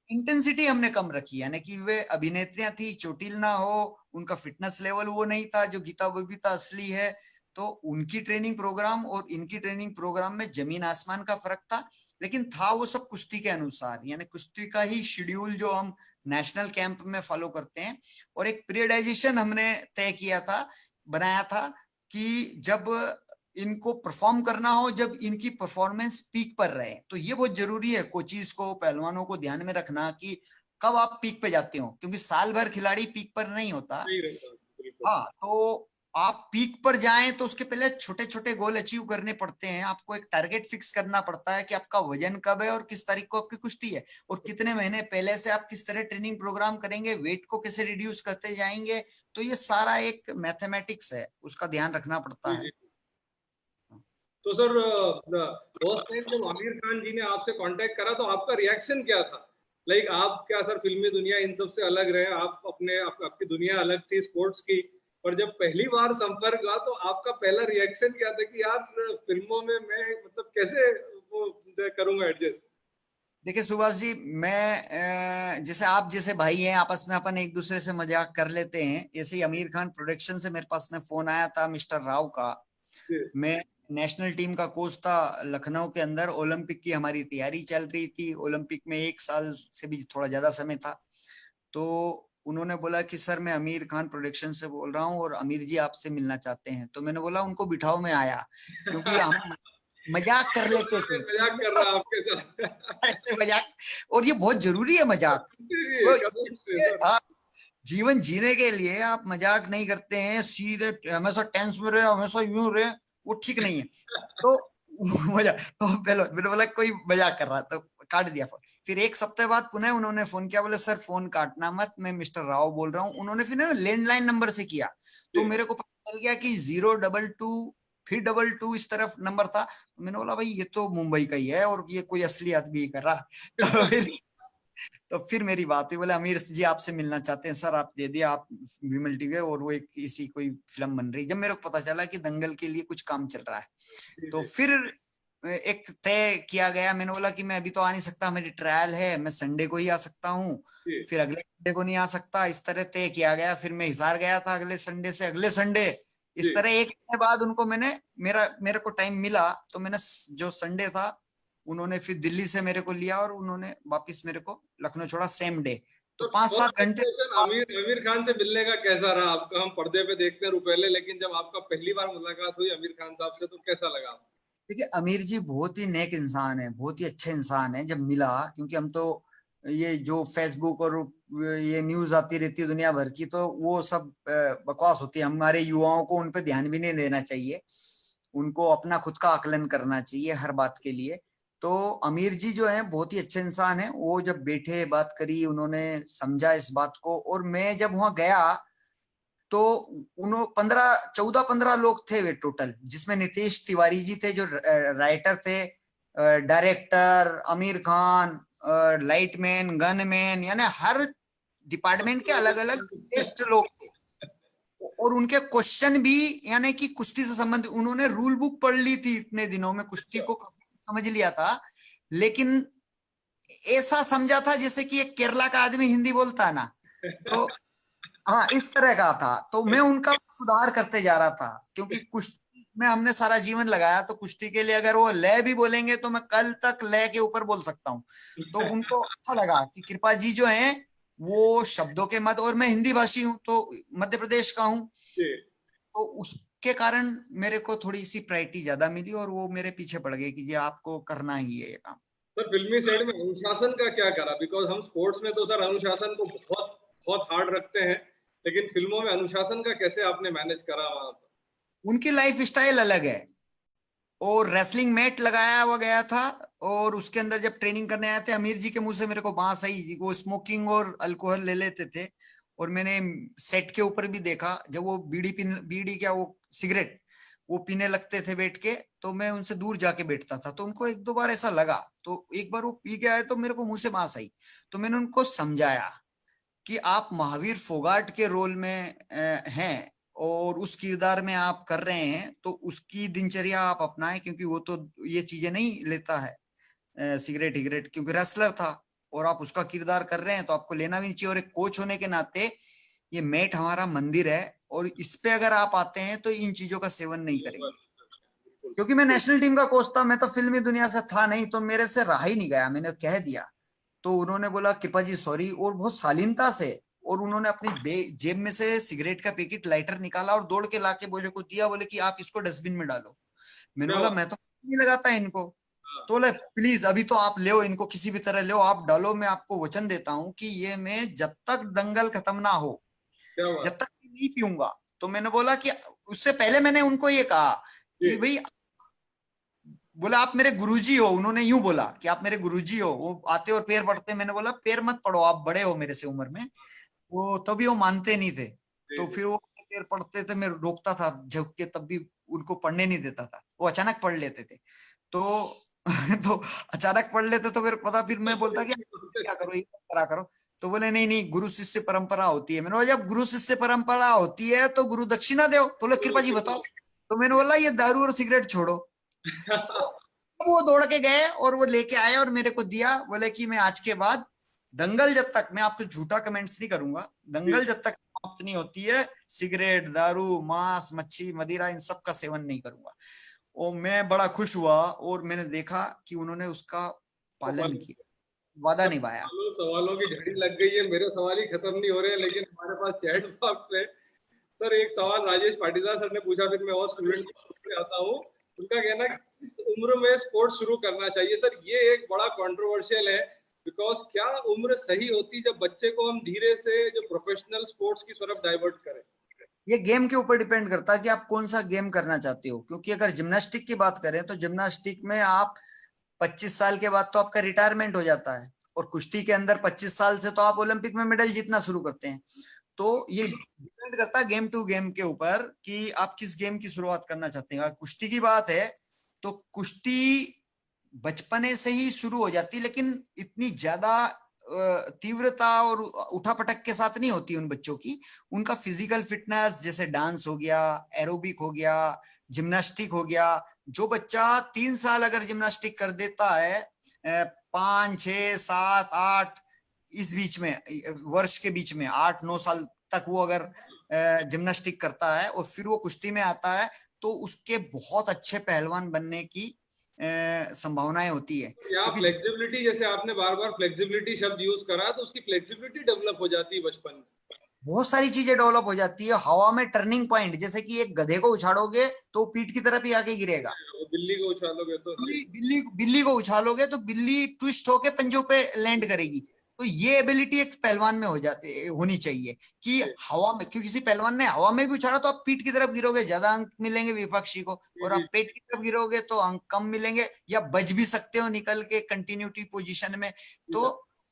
इंटेंसिटी हमने कम रखी, यानी कि वे अभिनेत्रियां थी, चोटिल ना हो, उनका फिटनेस लेवल वो नहीं था जो गीता बबीता असली है। तो उनकी ट्रेनिंग प्रोग्राम और इनकी ट्रेनिंग प्रोग्राम में जमीन आसमान का फर्क था, लेकिन था वो सब कुश्ती के अनुसार, यानी कुश्ती का ही शेड्यूल जो हम नेशनल कैंप में फॉलो करते हैं। और एक पीरियडाइजेशन हमने तय किया था, बनाया था कि जब इनको परफॉर्म करना हो जब इनकी परफॉर्मेंस पीक पर रहे। तो ये बहुत जरूरी है कोचिज को, पहलवानों को ध्यान में रखना कि कब आप पीक पे जाते हो, क्योंकि साल भर खिलाड़ी पीक पर नहीं होता। नहीं रहता, बिल्कुल। हाँ, तो आप पीक पर जाएं तो उसके पहले छोटे छोटे गोल अचीव करने पड़ते हैं। आपको एक टारगेट फिक्स करना पड़ता है कि आपका वजन कब है और किस तारीख को आपकी कुश्ती है, और कितने महीने पहले से आप किस तरह ट्रेनिंग प्रोग्राम करेंगे, वेट को कैसे रिड्यूस करते जाएंगे। तो ये सारा एक मैथमेटिक्स है, उसका ध्यान रखना पड़ता जी है। जी। तो सर, फर्स्ट टाइम जब आमिर खान जी ने आपसे कांटेक्ट करा तो आपका रिएक्शन क्या था? लाइक आप क्या सर फिल्मी दुनिया इन सब से अलग रहे, आप आपकी दुनिया अलग थी स्पोर्ट्स की, पर जब पहली बार संपर्क हुआ तो आपका पहला रिएक्शन क्या था कि यार फिल्मों में मैं मतलब कैसे वो करूंगा एडजस्ट? देखिए सुभाष जी, मैं जैसे आप जैसे भाई हैं, आपस में अपन एक दूसरे से मजाक कर लेते हैं। ऐसे ही आमिर खान प्रोडक्शन से मेरे पास में फोन आया था मिस्टर राव का। मैं नेशनल टीम का कोच था लखनऊ के अंदर। ओलंपिक की हमारी तैयारी चल रही थी, ओलंपिक में 1 साल से भी थोड़ा ज्यादा समय था। तो उन्होंने बोला कि सर मैं आमिर खान प्रोडक्शन से बोल रहा हूँ और आमिर जी आपसे मिलना चाहते हैं। तो मैंने बोला उनको बिठाओ, मैं आया, क्योंकि हम मजाक कर लेते थे। मजाक कर रहा आपके साथ। ऐसे मजाक, और ये बहुत जरूरी है मजाक। वो कर सकते हैं सर। हाँ, जीवन जीने के लिए आप मजाक नहीं करते हैं, सीधे हमेशा टेंस में रहे, हमेशा यूं रहे, वो ठीक नहीं है। तो मजा, तो पहले मैंने बोला कोई मजाक कर रहा, तो काट दिया फोन। फिर 1 सप्ताह बाद पुनः उन्होंने फोन किया, बोले सर फोन काटना मत, मैं मिस्टर राव बोल रहा हूँ। उन्होंने फिर ना लैंडलाइन नंबर से किया, तो मेरे को पता चल गया कि 022 फिर 22 इस तरफ नंबर था। मैंने बोला भाई ये तो मुंबई का ही है और ये कोई असली आदमी ही कर रहा। तो फिर मेरी बात हुई, बोले आमिर जी आपसे मिलना चाहते हैं। सर आप दे दिए, आप विमल टीवी और वो एक इसी कोई फिल्म बन रही। जब मेरे को पता चला कि दंगल के लिए कुछ काम चल रहा है, तो फिर एक तय किया गया। मैंने बोला कि मैं अभी तो आ नहीं सकता, मेरी ट्रायल है, मैं संडे को ही आ सकता हूँ, फिर अगले संडे को नहीं आ सकता। इस तरह तय किया गया। फिर मैं हिसार गया था अगले संडे से अगले संडे। इस तरह 1 महीने बाद उनको मेरे को टाइम मिला, तो मैंने जो संडे था उन्होंने फिर दिल्ली से मेरे को लिया और उन्होंने वापस मेरे को लखनऊ छोड़ा सेम डे। तो 5-7 घंटे। आमिर खान से मिलने का कैसा रहा आपका? हम पर्दे पे देखते हैं रुपहले, लेकिन जब आपका पहली बार मुलाकात हुई आमिर खान साहब से तो कैसा लगा? देखिए आमिर जी बहुत ही नेक इंसान है, बहुत ही अच्छे इंसान है। जब मिला, क्योंकि हम तो ये जो फेसबुक और ये न्यूज आती रहती है दुनिया भर की, तो वो सब बकवास होती है। हमारे युवाओं को उन पे ध्यान भी नहीं देना चाहिए, उनको अपना खुद का आकलन करना चाहिए हर बात के लिए। तो आमिर जी जो है बहुत ही अच्छे इंसान है। वो जब बैठे बात करी, उन्होंने समझा इस बात को। और मैं जब वहां गया तो उन्होंने 14-15 लोग थे वे टोटल, जिसमें नितेश तिवारी जी थे जो राइटर थे, director Aamir Khan, lightman, gunman, यानी हर डिपार्टमेंट के अलग अलग बेस्ट लोग थे। और उनके क्वेश्चन भी यानी कि कुश्ती से संबंधित, उन्होंने रूल बुक पढ़ ली थी इतने दिनों में, कुश्ती को समझ लिया था, लेकिन ऐसा समझा था जैसे कि एक केरला का आदमी हिंदी बोलता है ना, तो हाँ इस तरह का था। तो मैं उनका सुधार करते जा रहा था, क्योंकि कुश्ती में हमने सारा जीवन लगाया। तो कुश्ती के लिए अगर वो लय भी बोलेंगे तो मैं कल तक लय के ऊपर बोल सकता हूँ। तो उनको अच्छा लगा कि कृपा जी जो हैं वो शब्दों के मत, और मैं हिंदी भाषी हूँ तो मध्य प्रदेश का हूँ, तो उसके कारण मेरे को थोड़ी सी प्रायोरिटी ज्यादा मिली और वो मेरे पीछे पड़ गए कि ये आपको करना ही है ये काम। सर फिल्मी साइड में अनुशासन का क्या करा? बिकॉज हम स्पोर्ट्स में तो सर अनुशासन को बहुत बहुत हार्ड रखते हैं, लेकिन फिल्मों में अनुशासन का कैसे आपने मैनेज करा वहां पर? उनकी लाइफ स्टाइल अलग है, और रेसलिंग मैट लगाया हुआ गया था। और उसके अंदर जब ट्रेनिंग करने आए थे, आमिर जी के मुंह से मेरे को बांस आई, वो स्मोकिंग और अल्कोहल ले लेते थे। और मैंने सेट के ऊपर भी देखा, जब वो बीड़ी क्या वो सिगरेट वो पीने लगते थे बैठ के, तो मैं उनसे दूर जाके बैठता था। तो उनको 1-2 बार ऐसा लगा, तो एक बार वो पी के आए तो मेरे को मुंह से बांस आई। तो मैंने उनको समझाया कि आप महावीर फोगाट के रोल में हैं और उस किरदार में आप कर रहे हैं, तो उसकी दिनचर्या आप अपनाएं, क्योंकि वो तो ये चीजें नहीं लेता है सिगरेट हिगरेट, क्योंकि रेसलर था और आप उसका किरदार कर रहे हैं तो आपको लेना भी नहीं चाहिए। और एक कोच होने के नाते ये मैट हमारा मंदिर है और इस पे अगर आप आते हैं तो इन चीजों का सेवन नहीं करेंगे। क्योंकि मैं नेशनल टीम का कोच था, मैं तो फिल्मी दुनिया से था नहीं, तो मेरे से रहा ही नहीं गया, मैंने कह दिया। तो उन्होंने बोला कृपा जी सॉरी, और बहुत शालीनता से, और उन्होंने अपनी जेब में से सिगरेट का पैकेट लाइटर निकाला और दौड़ के लाके बोले को दिया, बोले कि आप इसको डस्टबिन में डालो। मैंने बोला मैं तो नहीं लगाता इनको। तो बोले प्लीज अभी तो आप ले इनको, किसी भी तरह ले आप डालो, मैं आपको वचन देता हूँ कि ये मैं जब तक दंगल खत्म ना हो जब तक नहीं पीऊंगा। तो मैंने बोला कि उससे पहले मैंने उनको ये कहा कि भाई, बोला आप मेरे गुरुजी हो, उन्होंने यूं बोला कि आप मेरे गुरुजी हो, वो आते और पैर पड़ते। मैंने बोला पैर मत पड़ो, आप बड़े हो मेरे से उम्र में। वो तभी वो मानते नहीं थे, तो फिर वो पैर पड़ते थे, मैं रोकता था झुक के, तब भी उनको पढ़ने नहीं देता था, वो अचानक पढ़ लेते थे। तो तो अचानक पढ़ लेते तो फिर पता, फिर मैं बोलता कि क्या करो ये करा करो। तो बोले नहीं नहीं, गुरु शिष्य परंपरा होती है। मैंने बोला जब गुरु शिष्य परंपरा होती है तो गुरु दक्षिणा दो। तो बोले कृपा जी बताओ। तो मैंने बोला ये दारू और सिगरेट छोड़ो। तो वो दौड़ के गए और वो लेके आए और मेरे को दिया। बोले कि मैं आज के बाद दंगल जब तक, मैं आपको झूठा कमेंट्स नहीं करूंगा, दंगल जब तक समाप्त नहीं होती है सिगरेट, दारू, मांस, मच्छी, मदिरा इन सब का सेवन नहीं करूंगा। और मैं बड़ा खुश हुआ और मैंने देखा कि उन्होंने उसका पालन किया, वादा निभाया। सवालों की झड़ी लग गई है, मेरे सवाल ही खत्म नहीं हो रहे हैं, लेकिन हमारे पास चैट बॉक्स है। सर एक सवाल राजेश पाटीदार सर ने पूछा, फिर मैं और स्टूडेंट पे आता हूँ। उनका कहना है कि किस उम्र में स्पोर्ट्स शुरू करना चाहिए। सर ये एक बड़ा कंट्रोवर्शियल है, बिकॉज क्या उम्र सही होती जब बच्चे को हम धीरे से जो प्रोफेशनल स्पोर्ट्स की तरफ डाइवर्ट करें? ये गेम के ऊपर डिपेंड करता है कि आप कौन सा गेम करना चाहते हो। क्योंकि अगर जिम्नास्टिक की बात करें तो जिम्नास्टिक में आप 25 साल के बाद तो आपका रिटायरमेंट हो जाता है, और कुश्ती के अंदर 25 साल से तो आप ओलंपिक में मेडल जीतना शुरू करते हैं। तो ये डिपेंड करता है गेम टू गेम के ऊपर कि आप किस गेम की शुरुआत करना चाहते हैं। अगर कुश्ती की बात है तो कुश्ती बचपने से ही शुरू हो जाती, लेकिन इतनी ज्यादा तीव्रता और उठापटक के साथ नहीं होती उन बच्चों की। उनका फिजिकल फिटनेस जैसे डांस हो गया, एरोबिक हो गया, जिम्नास्टिक हो गया। जो बच्चा 3 साल अगर जिम्नास्टिक कर देता है, 5, 6, 7, 8 इस बीच में, वर्ष के बीच में 8-9 साल तक वो अगर जिम्नास्टिक करता है और फिर वो कुश्ती में आता है, तो उसके बहुत अच्छे पहलवान बनने की संभावनाएं होती है। यहाँ फ्लेक्सिबिलिटी, जैसे आपने बार बार फ्लेक्सिबिलिटी शब्द यूज करा, तो उसकी फ्लेक्सिबिलिटी डेवलप हो जाती है बचपन में। बहुत सारी चीजें डेवलप हो जाती है। हवा में टर्निंग पॉइंट, जैसे कि एक गधे को उछाड़ोगे तो पीठ की तरफ ही आके गिरेगा। बिल्ली को उछालोगे तो बिल्ली को उछालोगे तो बिल्ली ट्विस्ट होके पंजों पे लैंड करेगी। तो ये एबिलिटी एक पहलवान में होनी चाहिए कि हवा में, क्योंकि किसी पहलवान ने हवा में भी उछाड़ा तो आप पीठ की तरफ गिरोगे, ज्यादा अंक मिलेंगे विपक्षी को, और आप पेट की तरफ गिरोगे तो अंक कम मिलेंगे, या बच भी सकते हो निकल के कंटिन्यूटी पोजीशन में। तो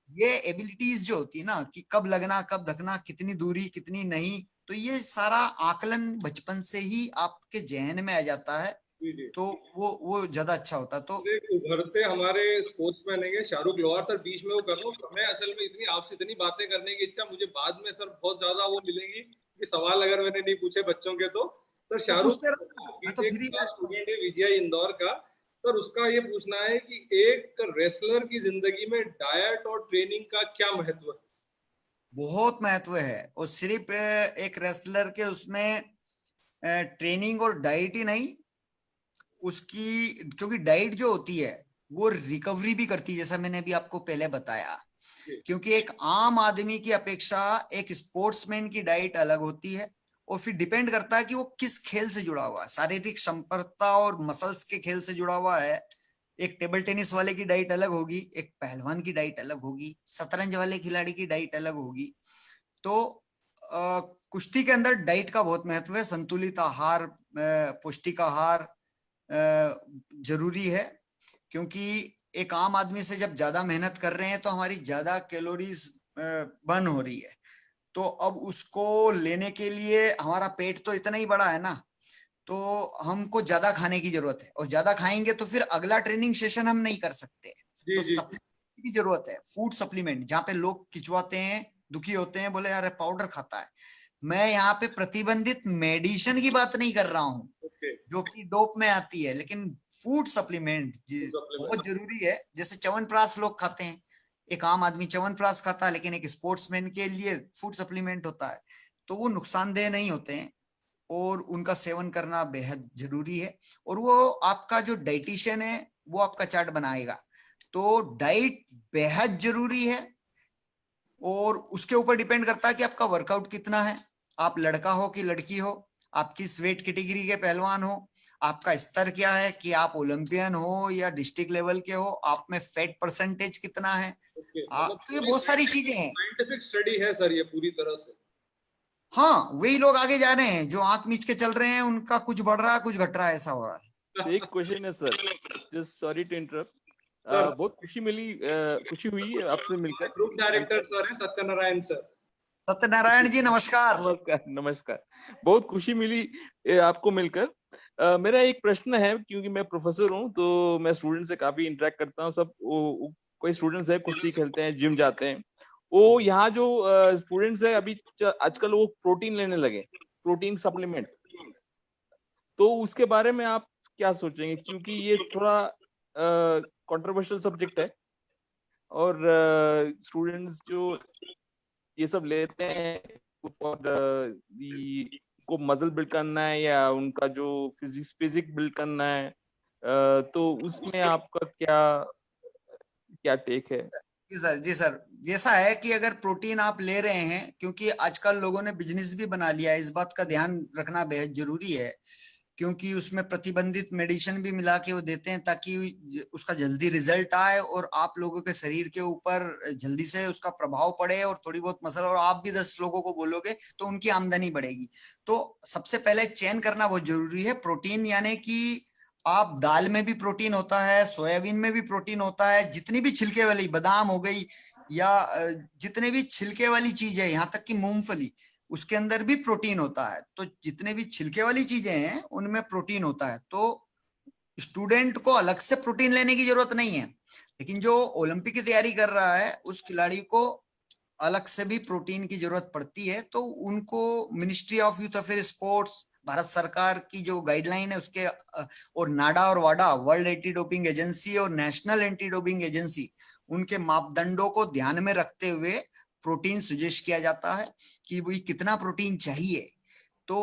ये एबिलिटीज जो होती है ना, कि कब लगना, कब धकना, कितनी दूरी, कितनी नहीं, तो ये सारा आकलन बचपन से ही आपके जहन में आ जाता है। तो वो ज्यादा अच्छा होता। तो उभरते हमारे स्पोर्ट्समैन है शाहरुख लोहार सर, बीच में वो कर रहा हूँ समय, असल में इतनी आपसे इतनी बातें करने की इच्छा मुझे बाद में सर बहुत ज्यादा वो मिलेंगी कि सवाल अगर मैंने नहीं पूछे बच्चों के तो। सर शाहरुख स्टूडेंट है विजय इंदौर का, सर उसका ये पूछना है कि एक रेसलर की जिंदगी में डाइट और ट्रेनिंग का क्या महत्व है? बहुत महत्व है, और सिर्फ एक रेसलर के उसमें ट्रेनिंग और डाइट ही नहीं, उसकी, क्योंकि डाइट जो होती है वो रिकवरी भी करती है, जैसा मैंने अभी आपको पहले बताया। क्योंकि एक आम आदमी की अपेक्षा एक स्पोर्ट्समैन की डाइट अलग होती है, और फिर डिपेंड करता है कि वो किस खेल से जुड़ा हुआ है। शारीरिक संपर्कता और मसल्स के खेल से जुड़ा हुआ है। एक टेबल टेनिस वाले की डाइट अलग होगी, एक पहलवान की डाइट अलग होगी, शतरंज वाले खिलाड़ी की डाइट अलग होगी। तो कुश्ती के अंदर डाइट का बहुत महत्व है। संतुलित आहार, पौष्टिक आहार जरूरी है, क्योंकि एक आम आदमी से जब ज्यादा मेहनत कर रहे हैं तो हमारी ज्यादा कैलोरीज बर्न हो रही है। तो अब उसको लेने के लिए हमारा पेट तो इतना ही बड़ा है ना, तो हमको ज्यादा खाने की जरूरत है, और ज्यादा खाएंगे तो फिर अगला ट्रेनिंग सेशन हम नहीं कर सकते। तो सप्लीमेंट की जरूरत है, फूड सप्लीमेंट, जहाँ पे लोग खिंचवाते हैं, दुखी होते हैं, बोले यार पाउडर खाता है। मैं यहाँ पे प्रतिबंधित मेडिसिन की बात नहीं कर रहा हूँ, जो कि डोप में आती है, लेकिन फूड सप्लीमेंट बहुत जरूरी है। जैसे च्यवनप्राश लोग खाते हैं, एक आम आदमी च्यवनप्राश खाता है, लेकिन एक स्पोर्ट्समैन के लिए फूड सप्लीमेंट होता है, तो वो नुकसानदेह नहीं होते हैं, और उनका सेवन करना बेहद जरूरी है। और वो आपका जो डाइटिशियन है वो आपका चार्ट बनाएगा। तो डाइट बेहद जरूरी है, और उसके ऊपर डिपेंड करता है कि आपका वर्कआउट कितना है, आप लड़का हो कि लड़की हो, आप किस वेट कैटेगरी के पहलवान हो, आपका स्तर क्या है, कि आप ओलंपियन हो या डिस्ट्रिक्ट लेवल के हो, आप में फैट परसेंटेज कितना है। तो ये बहुत सारी चीजें हैं। साइंटिफिक स्टडी है सर ये पूरी तरह से। हाँ, वही लोग आगे जा रहे हैं जो आंख मीच के चल रहे हैं, उनका कुछ बढ़ रहा है कुछ घट रहा है, ऐसा हो रहा है। एक क्वेश्चन है sir, just sorry to interrupt, बहुत खुशी हुई आपसे मिलकर। ग्रुप डायरेक्टर सर है सत्यनारायण सर। सत्यनारायण जी नमस्कार। नमस्कार नमस्कार, बहुत खुशी मिली आपको मिलकर। मेरा एक प्रश्न है, क्योंकि मैं प्रोफेसर हूँ तो मैं स्टूडेंट से काफी इंटरेक्ट करता हूँ। सब कोई स्टूडेंट्स है कुश्ती खेलते हैं, जिम जाते हैं, वो यहाँ जो स्टूडेंट्स है अभी आजकल वो प्रोटीन लेने लगे, प्रोटीन सप्लीमेंट, तो उसके बारे में आप क्या सोचेंगे? क्योंकि ये थोड़ा कंट्रोवर्शियल सब्जेक्ट है और स्टूडेंट्स जो ये सब लेते हैं और को मसल बिल्ड करना है या उनका जो फिजिक बिल्ड करना है, तो उसमें आपका क्या टेक है? जी सर, जी सर, जैसा है कि अगर प्रोटीन आप ले रहे हैं, क्योंकि आजकल लोगों ने बिजनेस भी बना लिया है, इस बात का ध्यान रखना बेहद जरूरी है, क्योंकि उसमें प्रतिबंधित मेडिसिन भी मिला के वो देते हैं ताकि उसका जल्दी रिजल्ट आए और आप लोगों के शरीर के ऊपर जल्दी से उसका प्रभाव पड़े और थोड़ी बहुत मसल, और आप भी 10 लोगों को बोलोगे तो उनकी आमदनी बढ़ेगी। तो सबसे पहले चयन करना बहुत जरूरी है। प्रोटीन यानी कि आप दाल में भी प्रोटीन होता है, सोयाबीन में भी प्रोटीन होता है, जितनी भी छिलके वाली बादाम हो गई या जितने भी छिलके वाली चीज है, यहाँ तक कि मूंगफली, उसके अंदर भी प्रोटीन होता है। तो जितने भी छिलके वाली चीजें हैं उनमें प्रोटीन होता है। तो स्टूडेंट को अलग से प्रोटीन लेने की जरूरत नहीं है, लेकिन जो ओलंपिक की तैयारी कर रहा है उस खिलाड़ी को अलग से भी प्रोटीन की जरूरत पड़ती है। तो उनको ministry of youth affair sports, Bharat सरकार की जो गाइडलाइन है उसके, और नाडा और वाडा, वर्ल्ड एंटी डोपिंग एजेंसी और नेशनल एंटी डोपिंग एजेंसी, उनके मापदंडों को ध्यान में रखते हुए प्रोटीन सजेस्ट किया जाता है कि भाई कितना प्रोटीन चाहिए। तो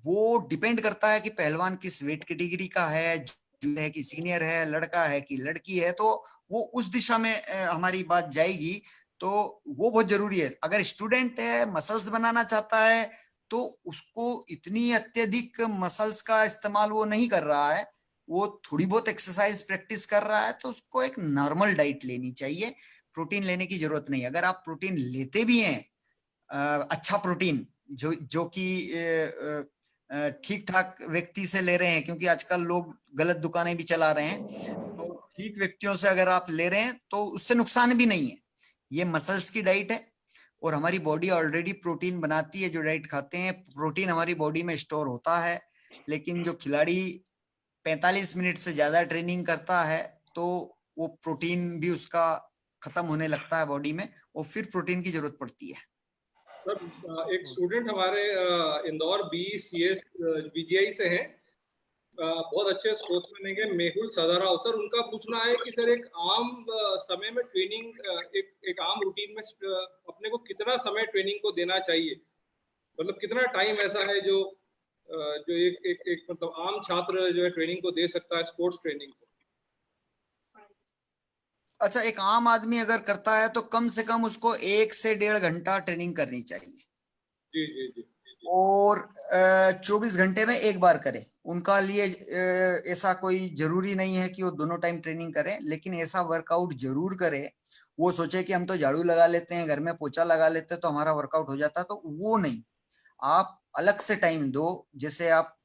वो डिपेंड करता है कि पहलवान किस वेट कैटेगरी का है, जो है कि सीनियर है, लड़का है कि लड़की है, तो वो उस दिशा में हमारी बात जाएगी। तो वो बहुत जरूरी है। अगर स्टूडेंट है, मसल्स बनाना चाहता है, तो उसको इतनी अत्यधिक मसल्स का इस्तेमाल वो नहीं कर रहा है, वो थोड़ी बहुत एक्सरसाइज प्रैक्टिस कर रहा है, तो उसको एक नॉर्मल डाइट लेनी चाहिए, प्रोटीन लेने की जरूरत नहीं। अगर आप प्रोटीन लेते भी हैं, अच्छा प्रोटीन जो कि ठीक ठाक व्यक्ति से ले रहे हैं, क्योंकि आजकल लोग गलत दुकानें भी चला रहे हैं, तो ठीक व्यक्तियों से अगर आप ले रहे हैं तो उससे नुकसान भी नहीं है। ये मसल्स की डाइट है और हमारी बॉडी ऑलरेडी प्रोटीन बनाती है। जो डाइट खाते हैं, प्रोटीन हमारी बॉडी में स्टोर होता है। लेकिन जो खिलाड़ी 45 मिनट से ज्यादा ट्रेनिंग करता है तो वो प्रोटीन भी उसका खत्म होने लगता है बॉडी में, और फिर प्रोटीन की जरूरत पड़ती है। सर एक स्टूडेंट हमारे इंदौर BCS BGI से हैं, बहुत अच्छे स्पोर्ट्समैन हैं, मेहुल सदाराव सर। उनका पूछना है कि सर एक आम समय में ट्रेनिंग, एक आम रूटीन में अपने को कितना समय ट्रेनिंग को देना चाहिए, मतलब कितना टाइम ऐसा है जो एक मतलब आम छात्र जो है ट्रेनिंग को दे सकता है, स्पोर्ट्स ट्रेनिंग को? अच्छा, एक आम आदमी अगर करता है तो कम से कम उसको 1 से 1.5 घंटा ट्रेनिंग करनी चाहिए। जी जी जी। और 24 घंटे में एक बार करे। उनका लिए ऐसा कोई जरूरी नहीं है कि वो दोनों टाइम ट्रेनिंग करें, लेकिन ऐसा वर्कआउट जरूर करे। वो सोचे कि हम तो झाड़ू लगा लेते हैं, घर में पोछा लगा लेते हैं तो हमारा वर्कआउट हो जाता है, तो वो नहीं। आप अलग से टाइम दो। जैसे आप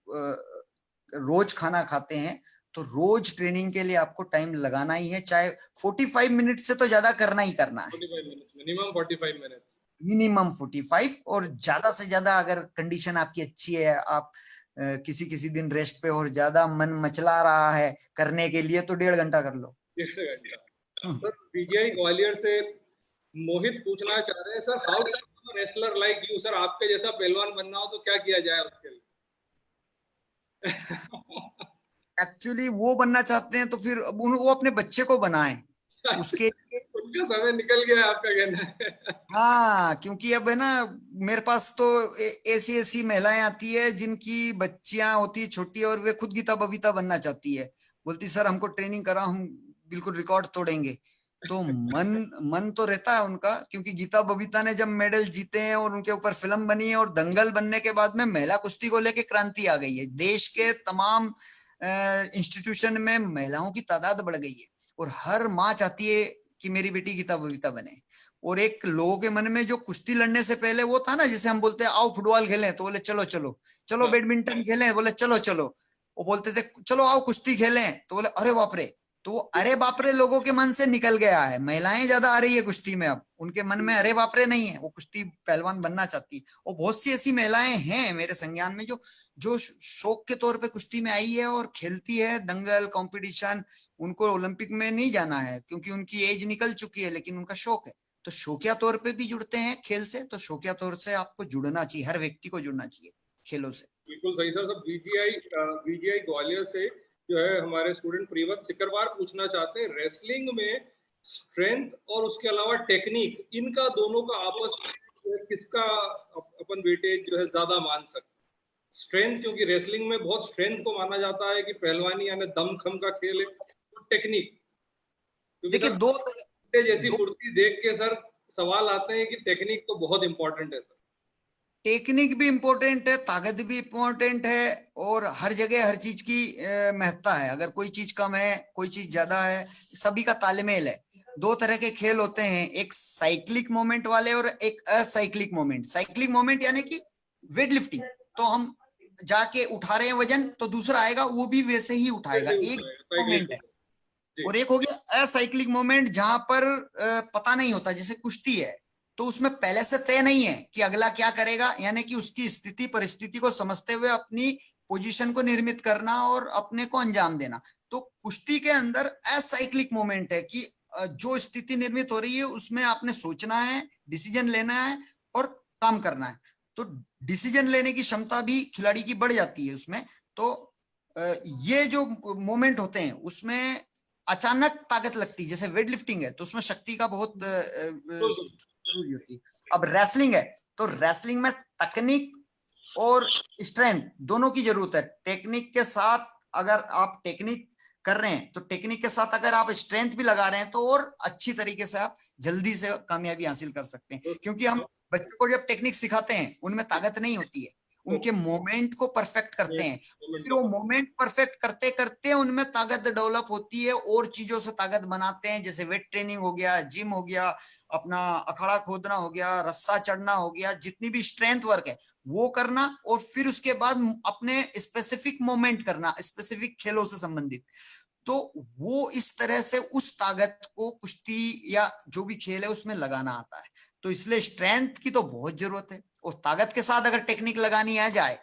रोज खाना खाते हैं तो रोज ट्रेनिंग के लिए आपको टाइम लगाना ही है, चाहे 45 मिनट से तो ज्यादा करना ही करना है। 45 मिनट, मिनिमम 45 मिनट, मिनिमम 45। और ज्यादा से ज्यादा अगर कंडीशन आपकी अच्छी है, आप किसी दिन रेस्ट पे और ज्यादा मन मचला रहा है करने के लिए, तो 1.5 घंटा कर लो। 1.5 घंटा। सर BGI ग्वालियर से मोहित पूछना चाह रहे हैं, sir how to wrestler like you, sir आपके जैसा पहलवान बनना हो तो क्या किया जाए उसके लिए? एक्चुअली वो बनना चाहते हैं तो फिर वो अपने बच्चे को बनाएं उसके लिए। उनका समय निकल गया आपका कहना है। हाँ, क्योंकि अब है ना, मेरे पास तो ऐसी महिलाएं आती है जिनकी बच्चियां होती है छोटी और वे खुद गीता बबीता बनना चाहती है। बोलती सर हमको ट्रेनिंग करा, हम बिल्कुल रिकॉर्ड तोड़ेंगे। तो मन तो रहता है उनका, क्योंकि गीता बबीता ने जब मेडल जीते हैं और उनके ऊपर फिल्म बनी है, और दंगल बनने के बाद में महिला कुश्ती को लेके क्रांति आ गई है। देश के तमाम इंस्टीट्यूशन में महिलाओं की तादाद बढ़ गई है, और हर माँ चाहती है कि मेरी बेटी गीता बबीता बने। और एक लोगों के मन में जो कुश्ती लड़ने से पहले वो था ना, जिसे हम बोलते हैं आओ फुटबॉल खेलें, तो बोले चलो चलो, चलो बैडमिंटन खेलें, बोले चलो चलो, वो बोलते थे चलो आओ कुश्ती खेलें, तो बोले अरे बाप रे। तो अरे बाप रे लोगों के मन से निकल गया है। महिलाएं ज्यादा आ रही है कुश्ती में, अब उनके मन में अरे बाप रे नहीं है, वो कुश्ती पहलवान बनना चाहती है। और बहुत सी ऐसी महिलाएं हैं मेरे संज्ञान में जो जो शौक के तौर पे कुश्ती में आई है और खेलती है, दंगल कंपटीशन। उनको ओलंपिक में नहीं जाना है क्योंकि उनकी एज निकल चुकी है, लेकिन उनका शौक है, तो शौकिया तौर पे भी जुड़ते हैं खेल से। तो शौकिया तौर से आपको जुड़ना चाहिए, हर व्यक्ति को जुड़ना चाहिए खेलों से। बिल्कुल सही सर। सब बीजीआई ग्वालियर से जो है हमारे स्टूडेंट प्रीवत सिकरवार पूछना चाहते हैं, रेसलिंग में स्ट्रेंथ और उसके अलावा टेक्निक, इनका दोनों का आपस में किसका अपन वेटेज जो है ज्यादा मान सकते? स्ट्रेंथ, क्योंकि रेसलिंग में बहुत स्ट्रेंथ को माना जाता है कि पहलवानी यानी दम खम का खेल है, तो टेक्निक, क्योंकि देखिए सर जैसी कुर्ती देख के सर सवाल आते हैं कि टेक्निक तो बहुत इंपॉर्टेंट है सर। टेक्निक भी इम्पोर्टेंट है, ताकत भी इम्पोर्टेंट है, और हर जगह हर चीज की महत्ता है। अगर कोई चीज कम है, कोई चीज ज्यादा है, सभी का तालमेल है। दो तरह के खेल होते हैं, एक साइक्लिक मोमेंट वाले और एक असाइक्लिक मोमेंट। साइक्लिक मोमेंट यानी कि वेट लिफ्टिंग, तो हम जाके उठा रहे हैं वजन, तो दूसरा आएगा वो भी वैसे ही उठाएगा, एक मोमेंट है। और एक हो गया असाइक्लिक मोमेंट, जहां पर पता नहीं होता, जैसे कुश्ती है तो उसमें पहले से तय नहीं है कि अगला क्या करेगा, यानी कि उसकी स्थिति परिस्थिति को समझते हुए अपनी पोजीशन को निर्मित करना और अपने को अंजाम देना। तो कुश्ती के अंदर असाइक्लिक मोमेंट है कि जो स्थिति निर्मित हो रही है उसमें आपने सोचना है, डिसीजन लेना है और काम करना है। तो डिसीजन लेने की क्षमता भी खिलाड़ी की बढ़ जाती है उसमें। तो ये जो मोमेंट होते हैं उसमें अचानक ताकत लगती है, जैसे वेट लिफ्टिंग है तो उसमें शक्ति का बहुत जरूरी होती है। अब रेसलिंग है तो रेसलिंग में तकनीक और स्ट्रेंथ दोनों की जरूरत है। टेक्निक के साथ अगर आप टेक्निक कर रहे हैं तो टेक्निक के साथ अगर आप स्ट्रेंथ भी लगा रहे हैं तो और अच्छी तरीके से आप जल्दी से कामयाबी हासिल कर सकते हैं। क्योंकि हम बच्चों को जब टेक्निक सिखाते हैं उनमें ताकत नहीं होती है, उनके मोमेंट को परफेक्ट करते हैं, फिर वो मोमेंट परफेक्ट करते करते उनमें ताकत डेवलप होती है, और चीजों से ताकत बनाते हैं, जैसे वेट ट्रेनिंग हो गया, जिम हो गया, अपना अखाड़ा खोदना हो गया, रस्सा चढ़ना हो गया, जितनी भी स्ट्रेंथ वर्क है वो करना, और फिर उसके बाद अपने स्पेसिफिक मोमेंट करना स्पेसिफिक खेलों से संबंधित। तो वो इस तरह से उस ताकत को कुश्ती या जो भी खेल है उसमें लगाना आता है। तो इसलिए स्ट्रेंथ की तो बहुत जरूरत है, और ताकत के साथ अगर टेक्निक लगानी आ जाए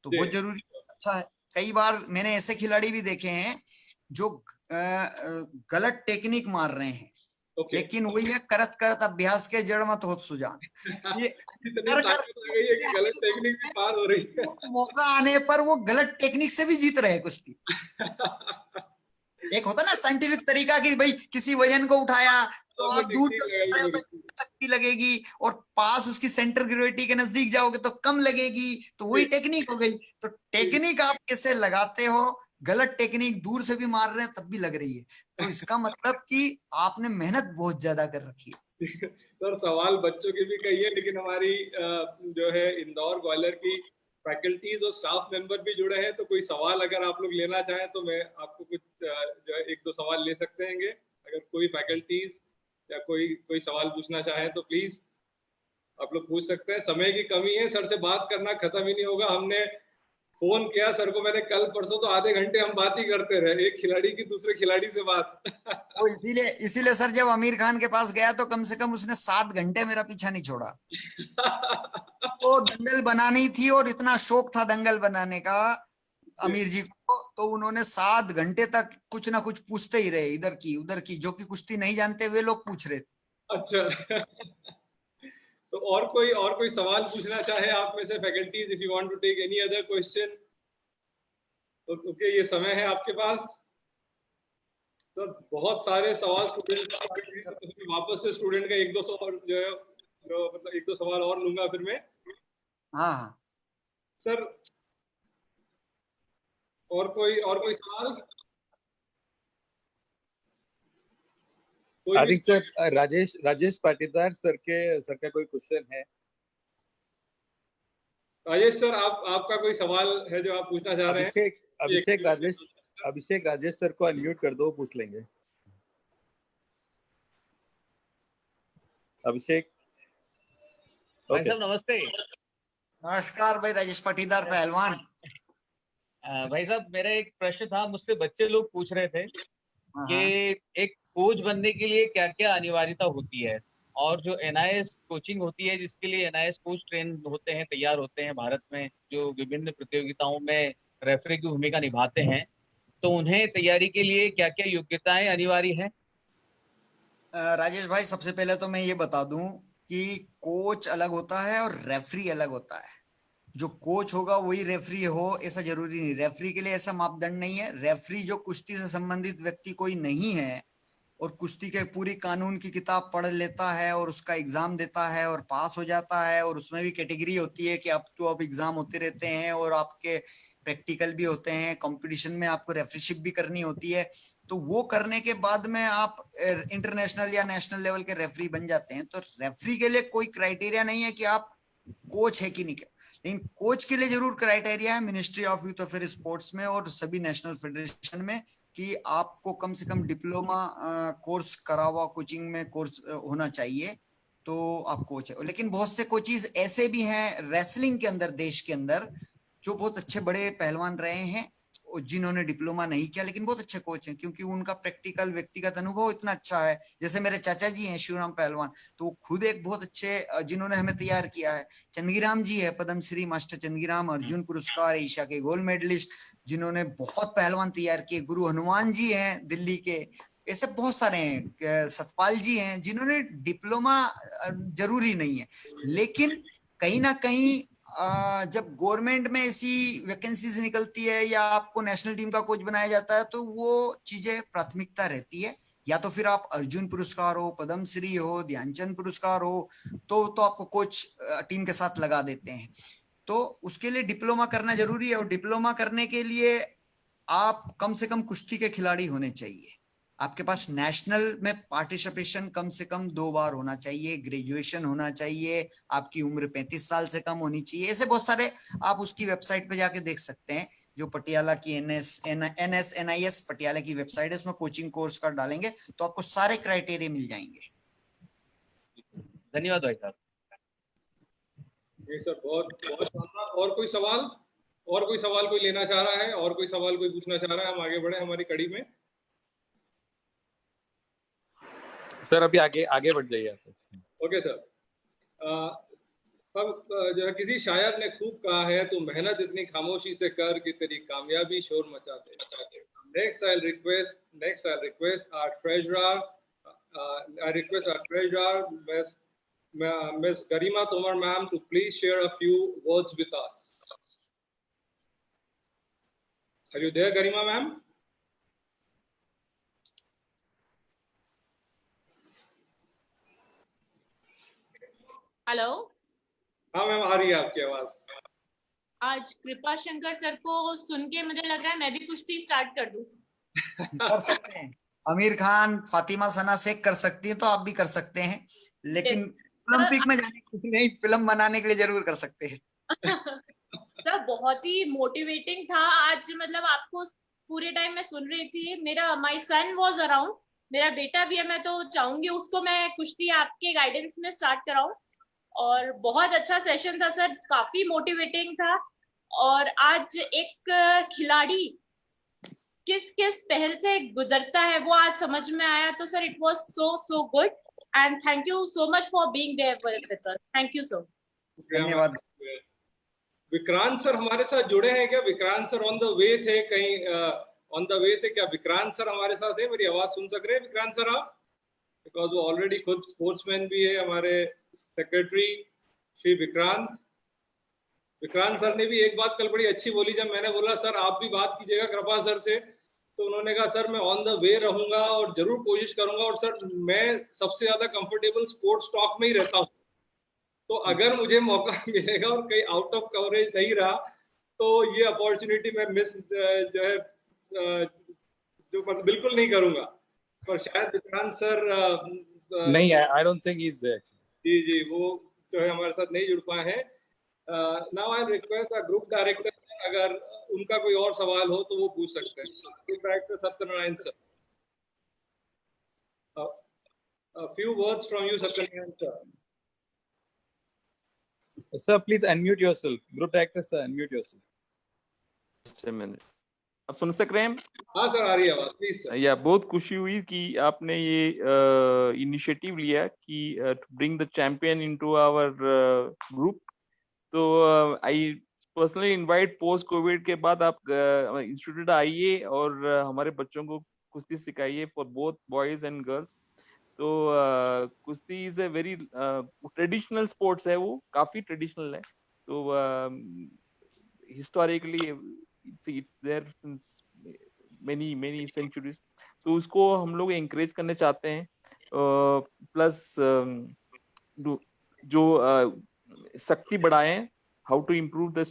तो बहुत जरूरी, अच्छा है। कई बार मैंने ऐसे खिलाड़ी भी देखे हैं जो गलत टेक्निक मार रहे हैं, लेकिन वही है करत करत अभ्यास के जड़ मत होत सुजान। ये कर कर गलत टेक्निक भी पार हो रही है, मौका आने पर वो गलत टेक्निक से भी जीत रहे हैं कुश्ती। एक होता ना साइंटिफिक तरीका कि भाई किसी वजन को उठाया तो आप दूर से शक्ति लगेगी, और पास उसकी सेंटर ग्रेविटी के नजदीक जाओगे तो कम लगेगी, तो वही टेक्निक हो गई। तो टेक्निक आप कैसे लगाते हो, गलत टेक्निक दूर से भी मार रहे हैं तब भी लग रही है, तो इसका मतलब कि आपने मेहनत बहुत ज्यादा कर रखी है। सर सवाल बच्चों की भी कही है, लेकिन हमारी जो है इंदौर ग्वालियर की फैकल्टीज और स्टाफ मेंबर भी जुड़े हैं, तो कोई सवाल अगर आप लोग लेना चाहें तो मैं आपको कुछ जो है एक दो सवाल ले सकते हैं। अगर कोई फैकल्टीज या कोई सवाल पूछना चाहे तो प्लीज आप लोग पूछ सकते हैं। समय की कमी है सर, से बात करना खत्म ही नहीं होगा। हमने फोन किया सर को, मैंने कल परसों तो आधे घंटे हम बात ही करते रहे, एक खिलाड़ी की दूसरे खिलाड़ी से बात। तो इसीलिए सर जब आमिर खान के पास गया तो कम से कम उसने 7 घंटे मेरा पीछा नहीं छोड़ा। तो दंगल बनानी थी और इतना शौक था दंगल बनाने का आमिर जी को, तो उन्होंने 7 घंटे तक कुछ ना कुछ पूछते ही रहे, इधर की उधर की, जो कि कुश्ती नहीं जानते वे लोग पूछ रहे थे। अच्छा। तो और कोई सवाल पूछना चाहे आप में से faculties, if you want to take any other question, तो ओके ये समय है आपके पास। तो बहुत सारे सवाल स्टूडेंट वापस से स्टूडेंट का एक दो सवाल जो है मतलब एक दो सवाल और लूंगा फिर मैं। हाँ सर और कोई सवाल? कोई भी आदिक सर, राजेश पाटीदार सर का कोई क्वेश्चन है? राजेश सर, आपका कोई सवाल है जो आप पूछना चाह रहे हैं? अभिषेक राजेश सर को अनम्यूट कर दो, पूछ लेंगे। अभिषेक। भाई साहब नमस्ते। नमस्कार भाई, राजेश पाटीदार पहलवान। भाई साहब, मेरा एक प्रश्न था, मुझसे बच्चे लोग पूछ रहे थे कि एक कोच बनने के लिए क्या क्या अनिवार्यता होती है, और जो NIS कोचिंग होती है जिसके लिए NIS कोच ट्रेन होते हैं, तैयार होते हैं भारत में, जो विभिन्न प्रतियोगिताओं में रेफरी की भूमिका निभाते हैं, तो उन्हें तैयारी के लिए क्या क्या योग्यताएं अनिवार्य है? राजेश भाई, सबसे पहले तो मैं ये बता दूं कि कोच अलग होता है और रेफरी अलग होता है। जो कोच होगा वही रेफरी हो ऐसा जरूरी नहीं। रेफरी के लिए ऐसा मापदंड नहीं है। रेफरी जो कुश्ती से संबंधित व्यक्ति कोई नहीं है और कुश्ती के पूरी कानून की किताब पढ़ लेता है और उसका एग्जाम देता है और पास हो जाता है, और उसमें भी कैटेगरी होती है कि अब एग्जाम होते रहते हैं और आपके प्रैक्टिकल भी होते हैं, कंपटीशन में आपको रेफरीशिप भी करनी होती है, तो वो करने के बाद में आप इंटरनेशनल या नेशनल लेवल के रेफरी बन जाते हैं। तो रेफरी के लिए कोई क्राइटेरिया नहीं है कि आप कोच है कि नहीं, लेकिन कोच के लिए जरूर क्राइटेरिया है ministry of youth affair sports में और सभी नेशनल फेडरेशन में कि आपको कम से कम डिप्लोमा कोर्स करा हुआ कोचिंग में कोर्स होना चाहिए, तो आप कोच है। लेकिन बहुत से कोचेस ऐसे भी हैं रेसलिंग के अंदर, देश के अंदर, जो बहुत अच्छे बड़े पहलवान रहे हैं और जिन्होंने डिप्लोमा नहीं किया लेकिन बहुत अच्छे कोच हैं, क्योंकि उनका प्रैक्टिकल व्यक्तिगत अनुभव इतना अच्छा है। जैसे मेरे चाचा जी हैं शिवराम पहलवान, तो वो खुद एक बहुत अच्छे जिन्होंने हमें तैयार किया है। चंदगीराम जी है, पद्मश्री मास्टर चंदगीराम, अर्जुन पुरस्कार, एशिया के गोल्ड मेडलिस्ट, जिन्होंने बहुत पहलवान तैयार किए। गुरु हनुमान जी हैं दिल्ली के, ऐसे बहुत सारे हैं। सतपाल जी हैं जिन्होंने डिप्लोमा जरूरी नहीं है, लेकिन कहीं ना कहीं जब गवर्नमेंट में ऐसी वैकेंसीज निकलती है या आपको नेशनल टीम का कोच बनाया जाता है, तो वो चीजें प्राथमिकता रहती है। या तो फिर आप अर्जुन पुरस्कार हो, पद्मश्री हो, ध्यानचंद पुरस्कार हो, तो आपको कोच टीम के साथ लगा देते हैं। तो उसके लिए डिप्लोमा करना जरूरी है, और डिप्लोमा करने के लिए आप कम से कम कुश्ती के खिलाड़ी होने चाहिए। आपके पास नेशनल में पार्टिसिपेशन कम से कम 2 बार होना चाहिए, ग्रेजुएशन होना चाहिए, आपकी उम्र 35 साल से कम होनी चाहिए। ऐसे बहुत सारे आप उसकी वेबसाइट पे जाके देख सकते हैं, जो पटियाला की NIS पटियाला की वेबसाइट है, उसमें कोचिंग कोर्स का डालेंगे तो आपको सारे क्राइटेरिया मिल जाएंगे। धन्यवाद भाई साहब। जी सर, बहुत बहुत शानदार। और कोई सवाल कोई लेना चाह रहा है, और कोई सवाल कोई पूछना चाह रहा है? हम आगे बढ़े हमारी कड़ी में। सर अभी आगे बढ़ जाइए आप। Okay sir. सब जो है, किसी शायर ने खूब कहा है, तो मेहनत इतनी खामोशी से कर कि तेरी कामयाबी शोर मचा दे। Next I request our treasurer, Miss Garima Tomar ma'am, to please share a few words with us. Are you there, Garima ma'am? Hello. हाँ मैम, आ रही है आपकी आवाज। आज कृपा शंकर सर को सुन के मुझे लग रहा है मैं भी कुश्ती स्टार्ट कर दूं। कर सकते हैं। आमिर खान, फातिमा सना शेख कर सकती है, तो आप भी कर सकते हैं, लेकिन ओलंपिक में जाने के लिए नहीं, फिल्म बनाने के लिए जरूर कर सकते हैं। सर बहुत ही मोटिवेटिंग था आज, मतलब आपको पूरे टाइम मैं सुन रही थी। माय सन वाज अराउंड, मेरा बेटा भी है, मैं तो चाहूंगी उसको मैं कुश्ती आपके गाइडेंस में स्टार्ट कराऊं। और बहुत अच्छा सेशन था सर, काफी मोटिवेटिंग था। और आज एक खिलाड़ी किस किस पहल से गुजरता है वो आज समझ में आया। तो sir it was so good, and thank you so much for being there with us. Thank you sir. धन्यवाद। विक्रांत सर हमारे साथ जुड़े हैं क्या? Vikrant sir on the way थे, कहीं ऑन द वे थे क्या? विक्रांत सर हमारे साथ है, मेरी आवाज सुन सक रहे हैं विक्रांत सर आप? बिकॉज वो ऑलरेडी खुद स्पोर्ट्समैन भी है, हमारे सेक्रेटरी श्री विक्रांत सर ने भी एक बात कल बड़ी अच्छी बोली। जब मैंने बोला सर आप भी बात कीजिएगा कृपा सर से, तो उन्होंने कहा सर मैं ऑन द वे रहूंगा और जरूर कोशिश करूंगा, और सर मैं सबसे ज्यादा कंफर्टेबल स्पोर्ट्स टॉक में ही रहता हूँ, तो अगर मुझे मौका मिलेगा और कहीं आउट ऑफ कवरेज नहीं रहा तो ये अपॉर्चुनिटी मैं मिस जो है जो बिल्कुल नहीं करूंगा। पर शायद विक्रांत सर नहीं, I don't think he is there. जी जी, वो जो है हमारे साथ नहीं जुड़ पाए हैं। Now I request group director, अगर उनका कोई और सवाल हो तो वो पूछ सकते हैं। Group director Satyanarayan sir, a few words from you, Satyanarayan sir. Sir, please unmute yourself. Group director sir, unmute yourself. Just a minute. आप सुन सक रहे हैं? हाँ सर, आ रही है आवाज, प्लीज सर। या बहुत खुशी हुई कि आपने ये इनिशिएटिव लिया कि to bring the champion into our group. तो I personally invite post covid के बाद आप इंस्टीट्यूट आइए और हमारे बच्चों को कुश्ती सिखाइए for both boys and girls. तो कुश्ती is a very traditional sports है, वो काफी ट्रेडिशनल है। तो historically it's there since many centuries, तो उसको हम लोग encourage करने चाहते हैं। प्लस जो शक्ति बढ़ाएं, how to improve the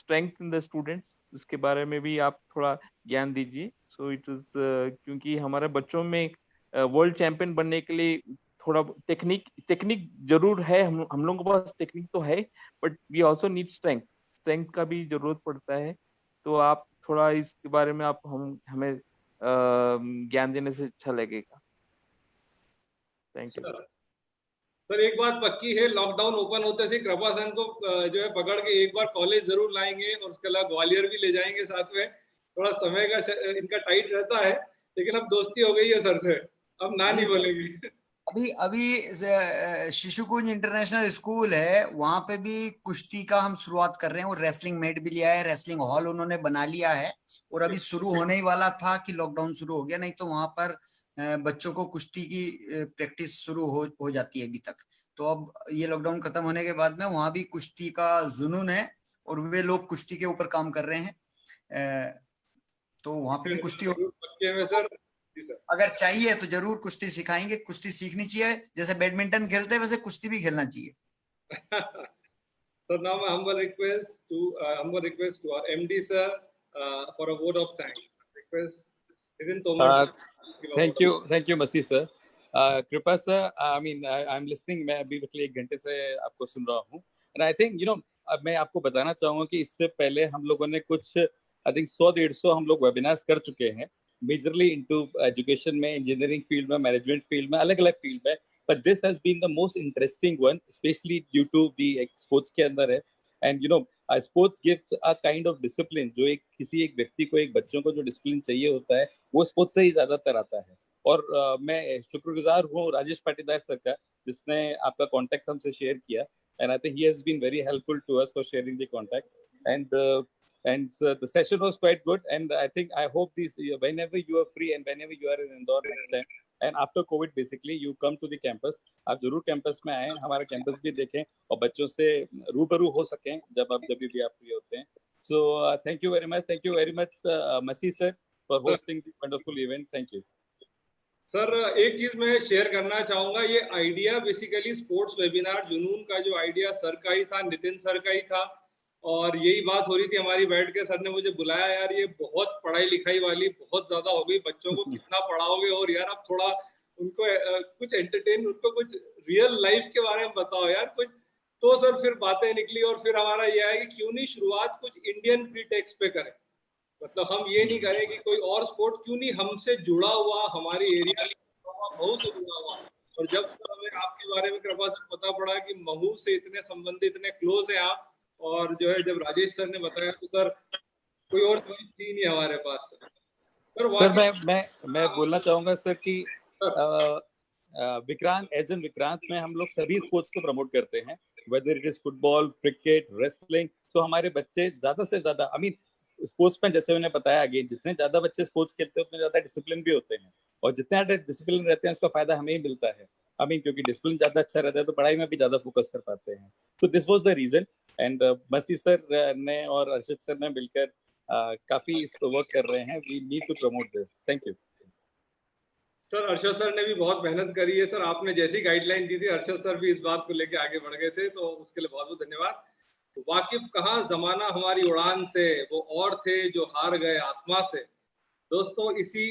strength in the students, उसके बारे में भी आप थोड़ा ज्ञान दीजिए। So it is क्योंकि हमारे बच्चों में वर्ल्ड चैंपियन बनने के लिए थोड़ा टेक्निक जरूर है, हम लोगों के पास टेक्निक तो है, but we also need strength का भी जरूरत पड़ता है। तो आप थोड़ा इसके बारे में आप हमें ज्ञान देने से अच्छा लगेगा। Thank you sir. एक बात पक्की है, लॉकडाउन ओपन होते से कृपासन को जो है पकड़ के एक बार कॉलेज जरूर लाएंगे और उसके अलावा ग्वालियर भी ले जाएंगे साथ में। थोड़ा समय का इनका टाइट रहता है, लेकिन अब दोस्ती हो गई है सर से, अब ना नहीं बोलेंगे। अभी शिशु कुंज इंटरनेशनल स्कूल है, वहां पे भी कुश्ती का हम शुरुआत कर रहे हैं। वो रेसलिंग मेट भी लिया है, रेसलिंग हॉल उन्होंने बना लिया है, और अभी शुरू होने ही वाला था कि लॉकडाउन शुरू हो गया, नहीं तो वहां पर बच्चों को कुश्ती की प्रैक्टिस शुरू हो जाती है अभी तक। तो अब ये लॉकडाउन खत्म होने के बाद में वहां भी कुश्ती का जुनून है और वे लोग कुश्ती के ऊपर काम कर रहे हैं। तो वहां पे भी कुश्ती हो, अगर चाहिए तो जरूर कुश्ती सिखाएंगे। कुश्ती सीखनी चाहिए, जैसे बैडमिंटन खेलते हैं वैसे कुश्ती भी खेलना चाहिए। So now my humble request to our MD sir for a word of thanks. Request Nitin Tomar. Thank you Masi sir. कृपा sir, I mean I'm listening, मैं अभी पिछले 1 घंटे से आपको सुन रहा हूँ, and I think अब मैं आपको बताना चाहूंगा कि इससे पहले हम लोगों ने कुछ I think 100-150 हम लोग वेबिनार्स कर चुके हैं, मेजरली इनटू एजुकेशन में, इंजीनियरिंग फील्ड में, मैनेजमेंट फील्ड में, अलग अलग फील्ड में, but this has been the most interesting one, specially due to the sports के अंदर है। And sports gives a kind of discipline, जो किसी एक व्यक्ति को, एक बच्चों को जो डिसिप्लिन चाहिए होता है वो स्पोर्ट्स से ही ज्यादातर आता है। और मैं शुक्रगुजार हूँ राजेश पाटीदार सर का, जिसने आपका कॉन्टैक्ट हमसे शेयर किया, and I think he has been very helpful to us for sharing the contact, and the session was quite good, and I think I hope this whenever you are free and whenever you are in Indore next time and after COVID basically you come to the campus, आप जरूर कैंपस में आए, हमारा कैंपस भी देखें और बच्चों से रूबरू हो सकें जब भी आप फ्री होते हैं। So thank you very much Masi sir for hosting this wonderful event. Thank you sir. एक चीज मैं शेयर करना चाहूंगा, ये आइडिया बेसिकली स्पोर्ट्स वेबिनार जुनून का जो आइडिया सर का ही था, नितिन सर का ही था, और यही बात हो रही थी हमारी बैठ के। सर ने मुझे बुलाया, यार ये बहुत पढ़ाई लिखाई वाली बहुत ज्यादा हो गई, बच्चों को कितना पढ़ाओगे, और यार आप थोड़ा उनको कुछ एंटरटेन, उनको कुछ रियल लाइफ के बारे में बताओ यार कुछ। तो सर फिर बातें निकली, और फिर हमारा ये है कि क्यों नहीं शुरुआत कुछ इंडियन फ्री टेक्स्ट पे करें। मतलब हम ये नहीं करें कि कोई और स्पोर्ट, क्यों नहीं हमसे जुड़ा हुआ, हमारे एरिया महू से जुड़ा हुआ। और जब हमें आपके बारे में कृपा से पता पड़ा कि महू से इतने संबंधित, इतने क्लोज हैं आप, और जो है जब राजेश सर ने बताया तो सर कोई और चीज थी नहीं हमारे पास। सर मैं बोलना चाहूंगा सर कि विक्रांत, एज एन विक्रांत में हम लोग सभी स्पोर्ट्स को प्रमोट करते हैं, whether it is football, cricket, wrestling. So हमारे बच्चे ज्यादा से ज्यादा, आई मीन स्पोर्ट्स में जैसे मैंने बताया आगे, जितने ज्यादा बच्चे स्पोर्ट्स खेलते हैं उतने ज्यादा डिसिप्लिन भी होते हैं, और जितने ज्यादा डिसिप्लिन रहते हैं उसका फायदा हमें ही मिलता है। आई मीन क्योंकि डिसिप्लिन ज्यादा अच्छा रहता है तो पढ़ाई में भी ज्यादा फोकस कर पाते हैं। तो this was the reason, and Masih sir ने और अर्षद सर ने मिलकर काफी इस पर वर्क कर रहे हैं। We need to promote this. Thank you sir. Arshad sir ने भी बहुत मेहनत करी है सर, आपने जैसी गाइडलाइन दी थी अर्षद सर भी इस बात को लेकर आगे बढ़ गए थे, तो उसके लिए बहुत बहुत धन्यवाद। वाकिफ कहाँ जमाना हमारी उड़ान से, वो और थे जो हार गए आसमां से। दोस्तों इसी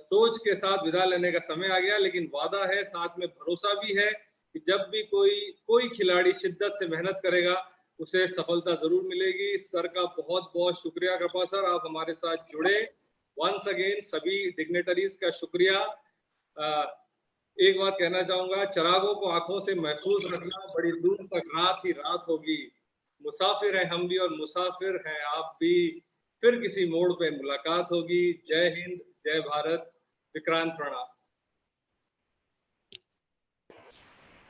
सोच के साथ विदा लेने का समय आ गया, लेकिन वादा है, साथ में भरोसा भी है कि जब भी कोई खिलाड़ी शिद्दत से मेहनत करेगा उसे सफलता जरूर मिलेगी। सर का बहुत बहुत शुक्रिया कृपा सर, आप हमारे साथ जुड़े। वंस अगेन सभी डिग्नेटरीज का शुक्रिया। एक बात कहना चाहूंगा, चिरागों को आंखों से महफूज रखना, बड़ी दूर तक रात ही रात होगी। मुसाफिर हैं हम भी और मुसाफिर हैं आप भी, फिर किसी मोड़ पे मुलाकात होगी। जय हिंद, जय भारत, विक्रांत प्रणाम।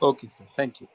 Okay sir, thank you.